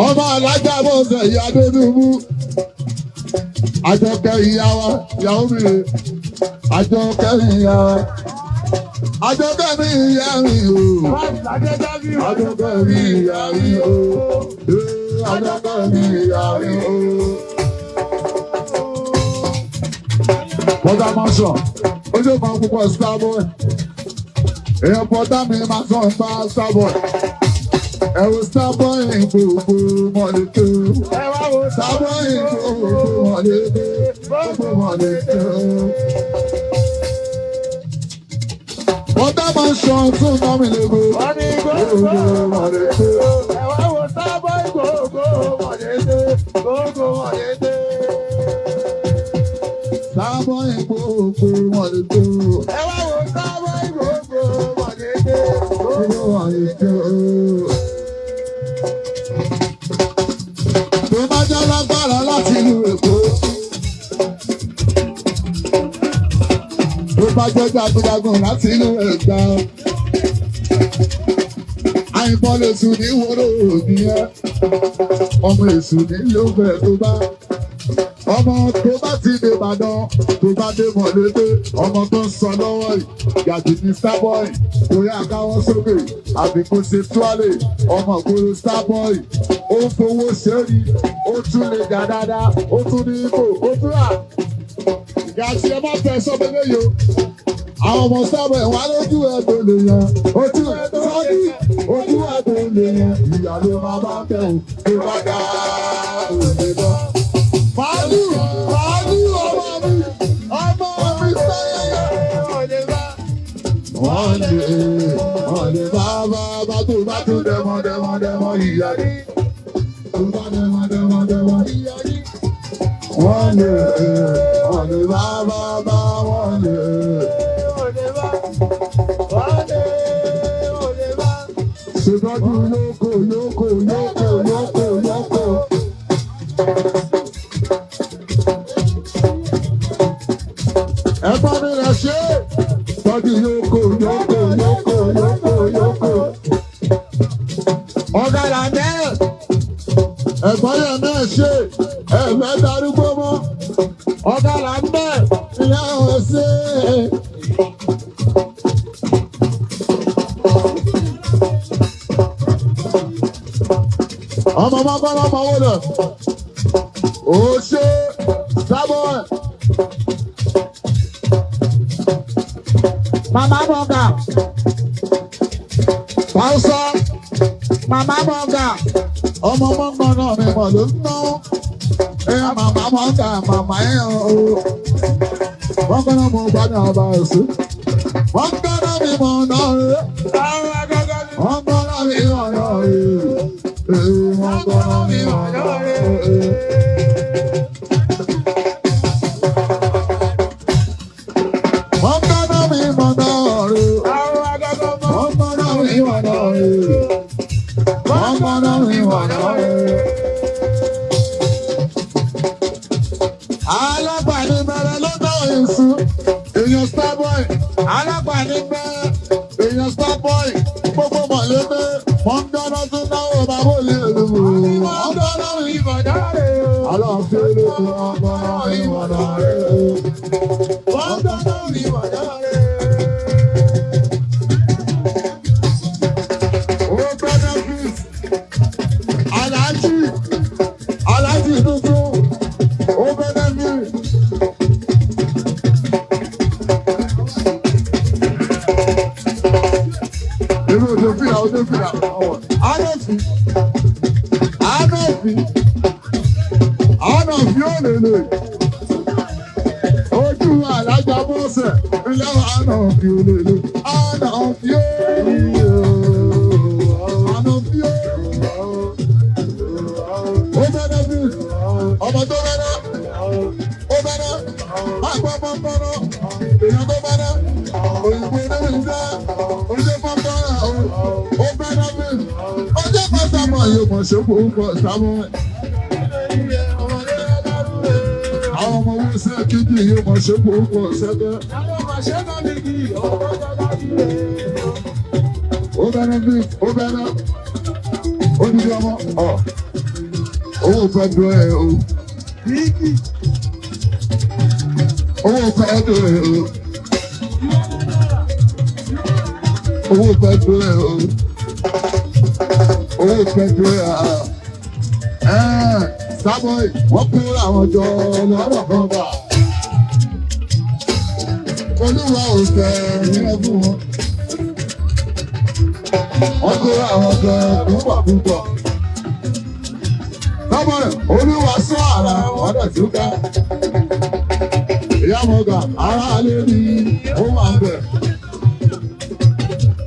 Ọmọ alájà bọ̀ sẹ̀ ìyá Adédùbú. Àjọkẹ́ ìyá wa, ìyàwó mi rè. Àjọkẹ́ ìyá wa. Àjọkẹ́ mi ìyá mi o. Àjọkẹ́ mi ìyá mi o. Àjọkẹ́ mi ìyá mi o. Bọ́dá máa sọ, ojú kan púpọ̀ Starboy. Èèyàn bọ́dá mi máa sọ nípa Starboy. ẹ wo Starboy gbogbo mọ̀lẹ́kẹ́. Ẹ wá wo Starboy gbogbo mọ̀lẹ́kẹ́. Gbogbo mọ̀lẹ́kẹ́. Wọ́n dá máa ń ṣan tún náà mi lógo. Wọ́n ní Gbogbo mọ̀lẹ́kẹ́. ẹ wá wo Starboy gbogbo mọ̀lẹ́dẹ́. Gbogbo mọ̀lẹ́dẹ́. Starboy gbogbo mọ̀lẹ́kẹ́. Ẹ wá wo Starboy gbogbo mọ̀lẹ́dẹ́. Gbogbo mọ̀lẹ́kẹ́. Tó bá jẹ́ lágbára láti ìlú Èkó. Tó bá jẹ́ jagunjagun láti ìlú Ẹ̀gbá. Àyìnbọn lè sùn ní wóró òbí ẹ. Ọmọ èṣù ní ló fẹ́ tó bá. Ọmọ tó bá ti dé Ìbàdàn, tó bá dé Mọ̀lété, ọmọ tó ń sọ lọ́wọ́ yìí, yàtì ní Starboy, torí àkáwọ́ sókè, àbí kò ṣe túwálè, ọmọ ìgboro Starboy, ó ń fowó ṣẹ́rí, ó tún lè jà dáadáa, ó tún ní ipò, ó tún rà. Ìyá tí ẹ má fẹ́ sọ pé yo, àwọn ọmọ Starboy wà lójú ẹ̀ tó lè yan, ojú ẹ̀ tó sọ́dí, ojú ẹ̀ tó lè yan, ìyá ló máa bá tẹ̀ ọ́, tó bá dá òde lọ. Fàálù, fàálù ọmọ mi sẹ́yẹ̀. Wọ́n lè bá tó bá tún dẹ́mọ́ ìyá rí. Tó bá dẹ́mọ́ ìyá rí. Wọ́n lè bá wọ́n lè. Ṣètọ́jú yókò. Ẹ̀fọ́ mi rẹ̀ ṣe tọ́jú yókò. Ọ̀gá là mẹ́. Ẹ̀fọ́ yẹn náà ṣe ẹ̀fẹ́ darúgbó mọ́. Ọ̀gá là mẹ́. Ìyá ò ṣe. Ọmọ mọ́kànlá ọmọ wo lọ? Ó ṣe Starboy. Mama Monga. Pausa. Mama Monga. Ọmọ mọ́ngàn náà ni mo ló ń ná. Mama Monga, mama ẹ̀ o. Mọ́ngàn náà mo bá ní ọba ẹ̀sìn. Mọ́ngàn náà mi mọ̀ náà rẹ̀. Mọ́ngàn náà mi mọ̀ náà rẹ̀. Mọ́ngàn náà mi mọ̀ náà rẹ̀. Alágbàní bẹ̀rẹ̀ lọ́dọ̀ èṣù, èèyàn Starboy. Alágbàní bẹ̀rẹ̀, èèyàn Starboy. Gbogbo Mọ̀lété, wọ́n ń dáná tún náwó bàbá òye èlò. Wọ́n dáná ìbàdà rẹ̀ o. Aláàfin olóko wọ́n dáná ìbàdà rẹ̀ o. Wọ́n dáná ìbàdà rẹ̀. Ó benefit. Aláàjì tuntun. Ó benefit. Ojú fìlà. Ànàfí ò lè lè. Ojú alájà bọ́sẹ̀ ilé ànàfí ò lè lè. Ànàfí ò. Ó bẹ̀rẹ̀ bí ọmọ tó bẹ̀rẹ̀. Ó bẹ̀rẹ̀. Àgbọ̀ pọ̀npọ̀nà. Èèyàn tó bẹ̀rẹ̀. Òyìnbó ní ìjẹ́. Oúnjẹ pọ̀npọ̀nà. Ó bẹ̀rẹ̀ bí. Ọjọ́ kan sábà yóò mọ̀ ṣe kó pọ̀ sábà. Àwọn ọmọ owó sẹ́ kíkì yóò mọ̀ ṣe kó pọ̀ sẹ́gbẹ́. Ó bẹ̀rẹ̀ bí. Ó bẹ̀rẹ̀. Ó ní bí ọmọ. Owó fẹ́ dúró ẹ̀ o. Owó fẹ́ dúró ẹ̀ o. Owó fẹ́ dúró ẹ̀ o. Owó fẹ́ dúró ẹ̀ o. Starboy, wọ́n kó àwọn jọ lọ́rọ̀ kan bá. Olúwa ò fẹ́ yẹn fún wọn. wọ́n kó àwọn kan púpọ̀ púpọ̀. Lọ́mọ rẹ̀ olúwa sọ àrà wọ́n dẹ̀ tún ká. Ìyá mọ̀gà ara lé ní ó máa ń bẹ̀.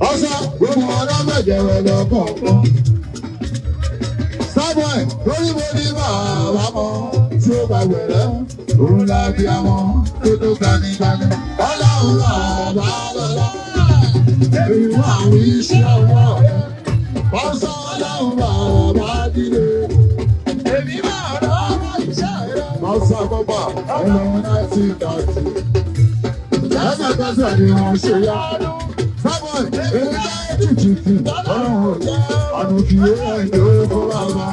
Ọ̀sán gbogbo ọ̀dọ́ mẹ́jẹ̀rẹ̀ lọ́kọ̀ọ̀kan. Sábọ̀n lórí mo ní bàbá mọ́ tí ó bá wẹ̀rẹ̀ òun lábí àwọn tó tó gbanígbaní. Ọlọ́run bàbá lọ́lá èyí wà àwọn iṣẹ́ ọwọ́ rẹ̀. Ọ̀sán ọlọ́run bàbá dídé. Èmi máa rọ́ ọmọ iṣẹ́ rẹ̀. Ọ̀sán bọ́bà ọlọ́run náà ti dàtí. Lẹ́sẹ̀kẹsẹ̀ ni wọ́n ṣe yá. Sábọ̀n èyí dá ètùtù ọlọ́run ọ̀gá àdùnkì ẹ̀yìn tó fọ́ bàbá.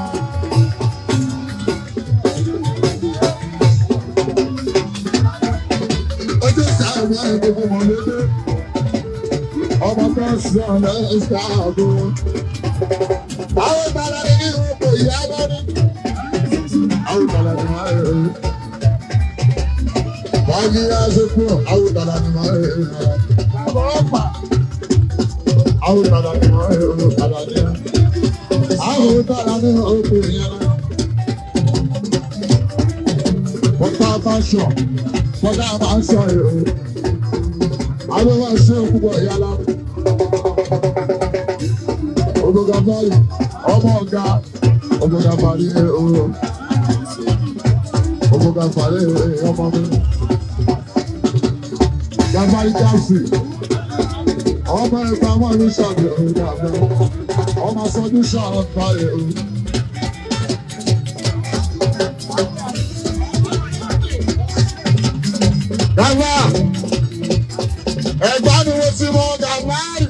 Ojú sáàbì gbogbo mọ̀lẹ́dẹ́. Ọmọ kan sí ọ̀nà ẹ̀sẹ̀ ààbò. Àwọn ìbára ní nínú oko ìyá bá ní. Àwọn ìbára ní máa rẹ̀ rẹ̀. Wọ́n kí á ṣe pọ̀, àwọn ìbára ní máa rẹ̀ rẹ̀. Àwọn ọ̀pá. Àwọn ìbára ní máa rẹ̀ rẹ̀ padà ní. Àwọn ìbára ní oko ìyá bá. Wọ́n tá a bá ṣọ̀, wọ́n tá a bá ń sọ èrò. Àwọn wá ṣe púpọ̀ ìyálà. Ògùnkà báyìí, ọmọ ọ̀gá, ògùnkà parí ooo. Ògùnkà parí ọmọ mi. Gàbárí jáàsì, ọmọ ẹ̀fà mọ́ ní ṣàbí òun àbẹ̀. Ọmọ sọdún ṣàrọ̀ parí ooo. Gàbá! Ẹ̀gbọ́n ni mo ti mọ Gàbárì.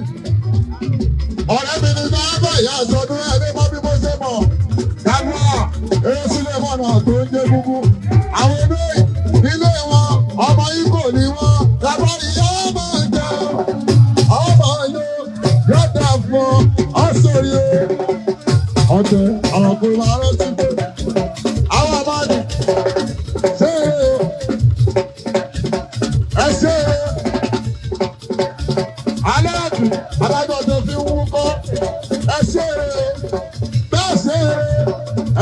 Ọ̀rẹ́ mi ni Gàbá ìyá àsọdún ẹni mọ́ bí mo ṣe mọ̀. Gàbá eré sílé mọ̀nà tó ń jẹ́ gbogbo. Àwọn ilé nílé wọn ọmọ Ìgbò ni wọ́n. Gàbárì yóò máa jẹ ọmọ yóò dà fún ọ̀sọ̀rí o. Ọ̀tẹ̀ àwọn kò máa rántí pé àwọn àbájá ṣé ẹ ṣe aláàbò adájọ́ tó fi ń wúkọ́ ẹ ṣe bẹ́ẹ̀ ṣe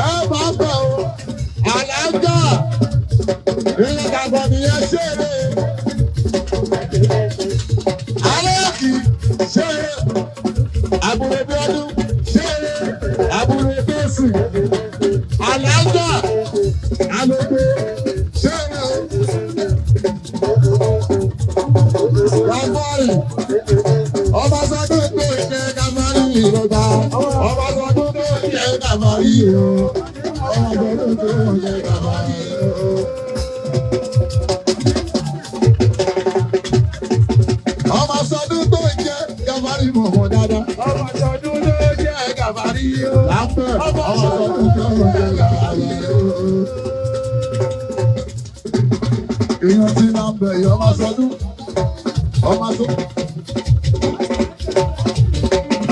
ẹ máa bẹ̀ o alájà ìyẹn dàgbà nìyẹn ṣe aláàkì ṣe àbúrò bí ọdún ṣe àbúrò bẹ́ẹ̀sì alájà alógbé ṣe Gàbárì. Ọba sọdún tó ìjẹ Gàbárì ìrọ̀gbà. Ọba sọdún tó ìjẹ Gàbárì o. Ọba sọdún tó ìjẹ Gàbárì o. Ọba sọdún tó ìjẹ Gàbárì mọ̀mọ́ dáadáa. Ọba sọdún tó ìjẹ Gàbárì o. Láńpẹ́ ọba sọdún tó ìjẹ Gàbárì o. Èèyàn ti máa ń bẹ̀ yọ ọba sọdún. Ọba tó.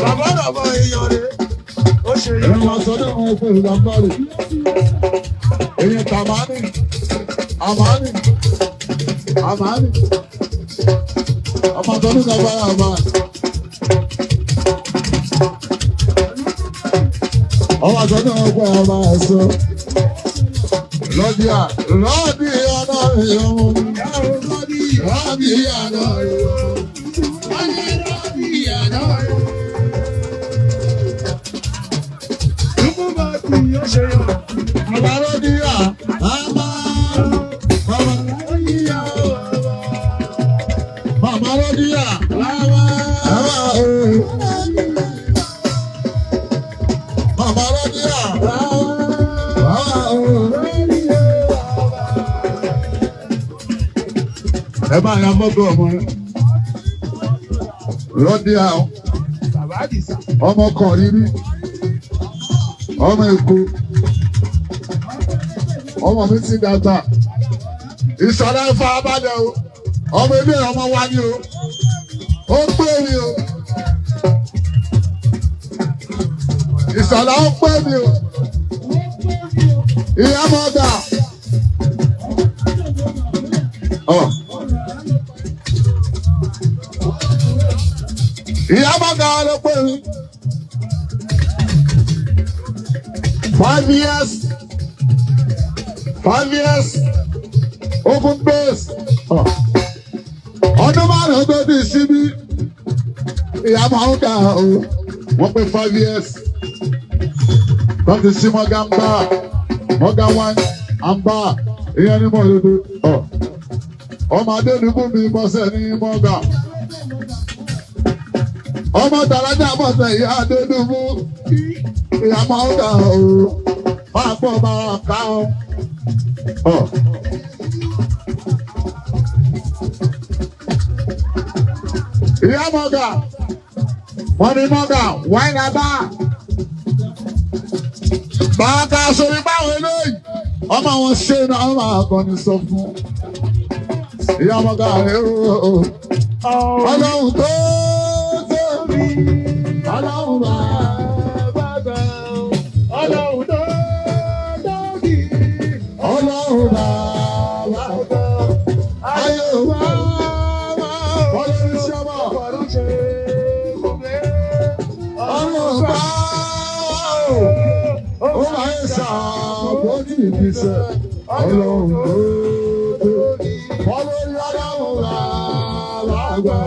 Bàbá bàbá èèyàn rẹ̀ ó ṣe yẹ. Ẹ̀rọ àsọdún àwọn ọkọ̀ ìlú Gàbárì. Èèyàn tàmánì, àmánì, àmánì. Ọmọ àtọ́dún Gàbárì àmánì. Ọmọ àtọ́dún ọkọ̀ àmà ẹ̀sọ́. Lọ́díà, lọ́dí àná ìyọ̀mọ̀. Lọ́dí àná ìyọ̀mọ̀. Àbáròdìyà, Àbáròdìyà, Àbáròdìyà, ẹ máa ya mọ́tò ọmọ rẹ. Rọ́díà ọmọ kan rírí, ọmọ Èkó, ọmọ mi ti dàgbà. Ìṣọ̀lá Ifá abálẹ̀ o, ọmọ ilé ọmọ wa ni o, ó pé mi o. Ìṣọ̀lá ó pé mi o. Ìyá mọ́gà. Ìyá mọ́gà ló pè mí. 5 years. 5 years. Open base. Ọdún márùn-ún tó ti síbí. Ìyá máa ń kà ó. Wọ́n pé 5 years. Wọ́n ti sí Morgan bar. Morgan wine and bar. Ìyẹn ní mọ̀lẹ́dẹ́. Ọmọdé ní kú mi bọ́sẹ̀ ní Morgan. Ọmọ tàlájà bọ́sẹ̀ ìyá Adédùbú. Ìyá máa ń kà ó. Máa pọ̀ máa ká ó. Ìyá Morgan. Money Morgan. Wine and bar. Bàtà sórí báwo eléyìí. Ọmọ wọn ṣe náà ọmọ akọni sọ fún. Ìyá Morgan rẹ̀ ó. Ọlọ́run tó tóbi. Ọlọ́run bàbá gbà. Ọlọ́run tó tóbi. Ọlọ́run bàbá gbà. Ayé wa ọlọ́run ṣọ́mọ̀. Ọlọ́run bá ó máa ń ṣàbójú ìbísẹ̀. Ọlọ́run tó tóbi. Ọlọ́run bàbá gbà.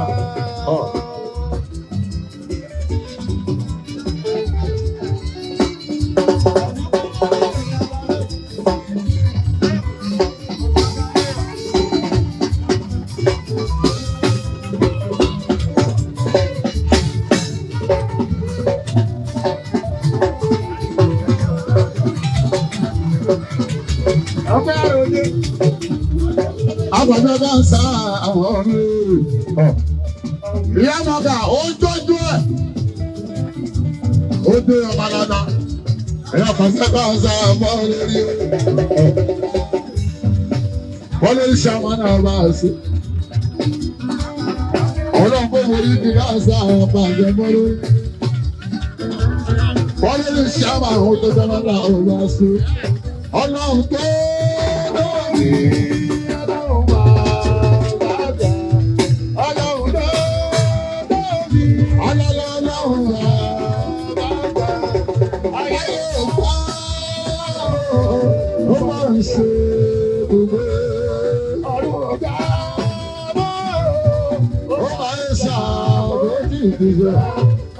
Àgbàdo bá ń sá àwọn ọ̀rẹ́. Ìyá Morgan ó ń tọ́jú ẹ̀. Ó dé ọmọ dada. Ẹ̀yà pàṣẹ bá ń sá ọmọ lórí. Wọ́n lè ṣe àwọn náà bá a sí. Ọlọ́run kò wọlé ní bá ń sá àwọn ọmọ àjẹ mọ́ lórí. Wọ́n lè ṣe àwọn àwọn tó jẹ́ wọn náà ó bá a sí. Ọlọ́run tó lórí.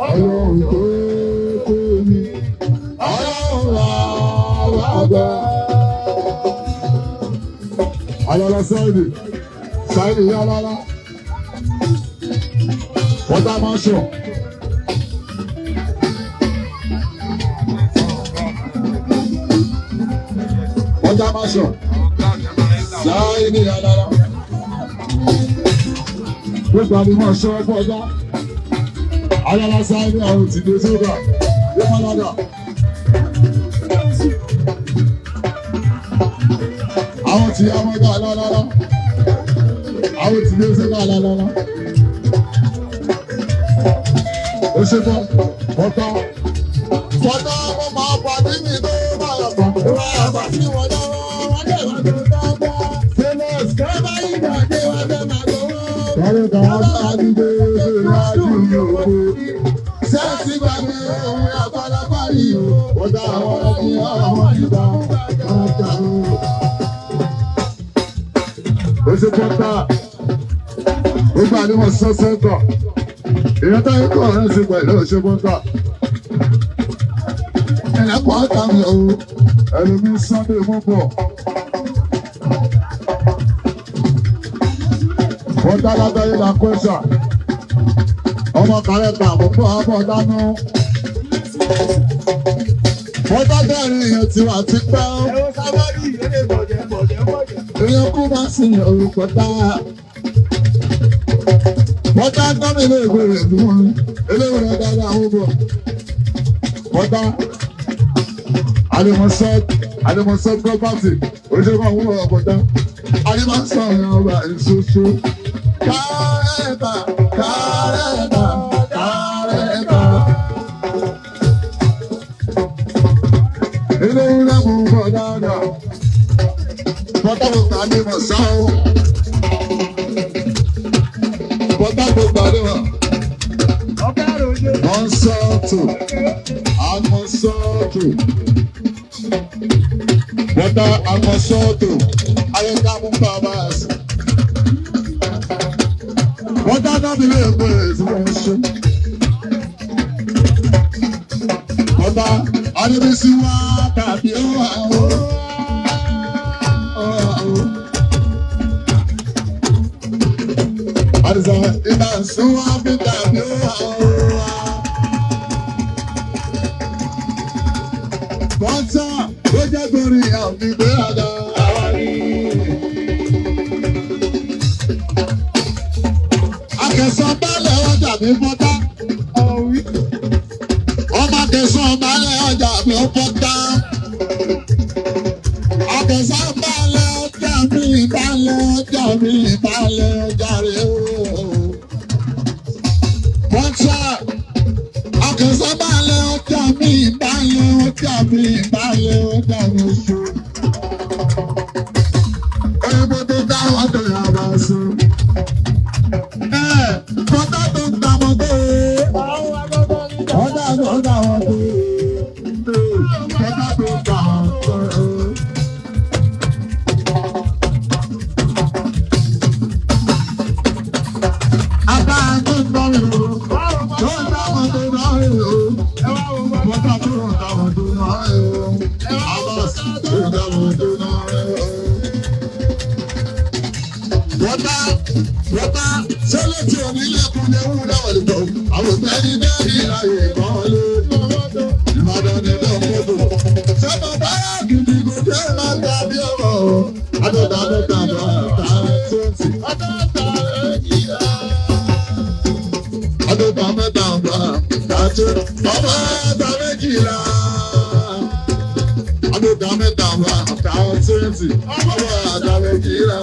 Ọlọ́run tó tóbi. Ọlọ́run àgbà. Ayọ̀lá Sáìdì. Sáìdì yálálá. Water mansion. Water mansion. Sáìdì yálálá. Gbogbo àdìmọ̀ ṣọ́ ọgbọ́dá. Ayọ̀lá Sáìdì àwọn òtìdé sódà. Yẹ́mọ́ládà. Àwọn tí a mọ́gá lálálá. Àwọn tí lé sódà lálálá. Ó ṣe tán, fọ́tá. Fọ́tá mo máa pàdé mi tó bá yàtọ̀. Ó bá yàtọ̀ sí wọn lọ́wọ́, wọ́n dẹ̀ wá tó dábọ́. Fẹ́lẹ́s kẹ́ bá yígbà dé wá fẹ́ máa gbowó. Kọ́lé kan wọ́n bá dídé lájú yòókù. Sẹ́ẹ̀sì gbàgbé ohun àpálápá yìí o. Fọ́tá àwọn ọmọ àwọn ìgbà ọ̀gá o. Ó ṣe fọ́tá. Ó gbà ní wọn sọ́sẹ́ tọ̀. Èèyàn táyé kọ̀ ọ̀rẹ́ sí pẹ̀lú òṣè bọ́tà. Ẹ̀lẹ́pọ̀ ọ̀tá mi o. Ẹlòmí Sunday mú bọ̀. Bọ́tà lágbàáyé la kọ́ṣà. Ọmọ kàrẹ́ta mú bọ̀ ọmọ dánú. Bọ́tà bẹ̀rẹ̀ èèyàn tí wà ti pẹ́ o. Èèyàn kú máa sìn orúkọ táyà. Bọ́tà gbọ́mí ilé ìwé rẹ̀ ní wọn. Eléwé rẹ̀ dáadáa ó bọ̀. Bọ́tà Àdèmọ̀sọ́ property oṣù kan wúwo ọ̀bọ̀tà. Àdèmọ̀sọ́ ọ̀rẹ́ ọba ìṣoṣo. Kárẹ́ta kárẹ́ta kárẹ́ta. Eléwé rẹ̀ mú bọ̀ dáadáa. Bọ́tà mo gbà Àdèmọ̀sọ́ o. Bọ́tà mo gbà Àdèmọ̀. Mọ́sọ́tò, àmọ́sọ́tò. Bọ́dá àmọ́sọ́tò, ayéká mú bàbá ẹ̀sìn. Bọ́dá náà bí lè pè é sí wọ́n ṣe. Bọ́dá Adébísí wá tàbí ó wà ó. Àdìsá ìgbà sún wá bí tàbí ó wà ó. Bọ́tà ló jẹ́ torí àfìgbé àdá. Akẹ̀sán balẹ̀ ọjà mi bọ́tà. Ọmọ akẹ̀sán balẹ̀ ọjà mi bọ́tà. Akẹ̀sán balẹ̀ ọjà mi balẹ̀ ọjà mi balẹ̀ ọjà rẹ̀ o. Bọ́tà. Akẹ̀sán balẹ̀ ọjà mi balẹ̀ ọjà mi balẹ̀ ọjà mi ṣe. Oyinbo tó dáwọ́ tó yà bá ṣe. Bọ́tà tó ń ta mọ́tò. Bọ́tà tó ń ta mọ́tò. Bọ́tà tó ń ta mọ́tò. Àbá tó ń bọ̀ mí o. Tó ń ta mọ́tò náà o. Bọ́tà tó ń ta mọ́tò náà o. Àbá tó ń ta mọ́tò náà o. Bọ́tà sẹ́lẹ̀ tí o ní lẹ́kùn ní ewu náà lè tọ̀. Àwọn òbẹ́ni bẹ́ẹ̀ni láyé kan lé. Ìbàdàn ní lọ́kọ̀ọ́dọ̀. Sẹ́nu báyà gidi kò jẹ́ máa tàbí ọ̀rọ̀. Adọ́ta mẹ́ta bá ta twenty. Adọ́ta mẹ́ta bá ta twenty. Ọmọ ẹ̀ta méjìlá. Adọ́ta mẹ́ta bá ta twenty. Ọmọ ẹ̀ta méjìlá.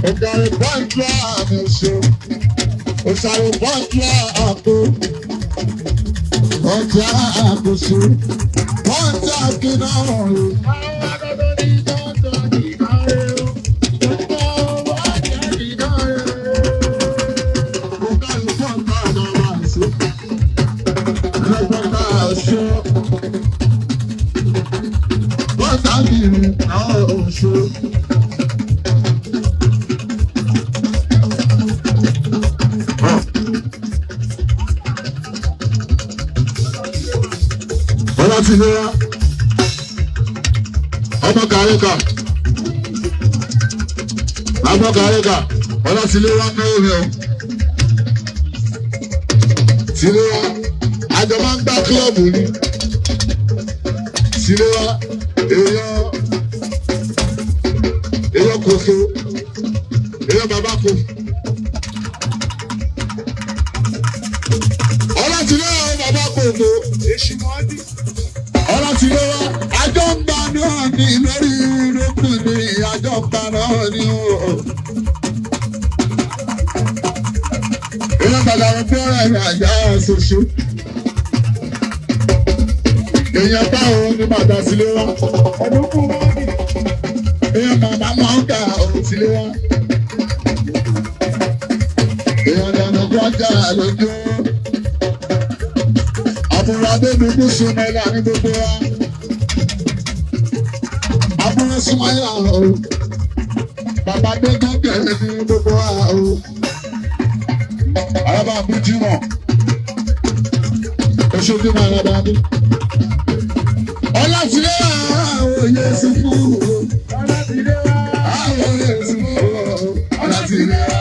Ogare pọ́ńtà mi ṣe, òṣàrò pọ́ńtà àpò, pọ́ńtà àpò ṣe, pọ́ńtà kìnnà ọ̀rọ̀. Ogare pọ́ńtà náà ṣe, pọ́ńtà ṣe, pọ́ńtà kìnnà ọ̀rọ̀ ṣe. Ọlátìlẹ́wà ọmọ kàríkà Ọlátìlẹ́wà náà rẹ̀ o. Tìlẹ́wà àjọ máa ń gbá kílọ̀bù ni. Tìlẹ́wà èèyàn kòkó èèyàn bàbá kò. Ọlátìlẹ́wà bàbá kòkó. Ọlátìlẹ́wà àjọ ń gbà náà ní lórí lókùnrin àjọ ń gbà náà ní o. Èèyàn bàdàrà fúnra ẹ̀ àyà ṣoṣo. Èèyàn táwọn ní bàtà Tìlẹ́wà. Èèyàn màmá máa ń kà Tìlẹ́wà. Èèyàn dànù kọjá lójú. Àbúrò Adébíkú Súnmẹ́lá ní gbogbo wa. Àbúrò Súnmẹ́lá o. Bàbá Adégún kẹ̀lé ní gbogbo wa o. Àràbà Bùjímọ̀. Oṣooṣù máa rà dáadé. Ọlátìlẹ́wà òye sí fún o. Ọlátìlẹ́wà òye sí fún o. Ọlátìlẹ́wà.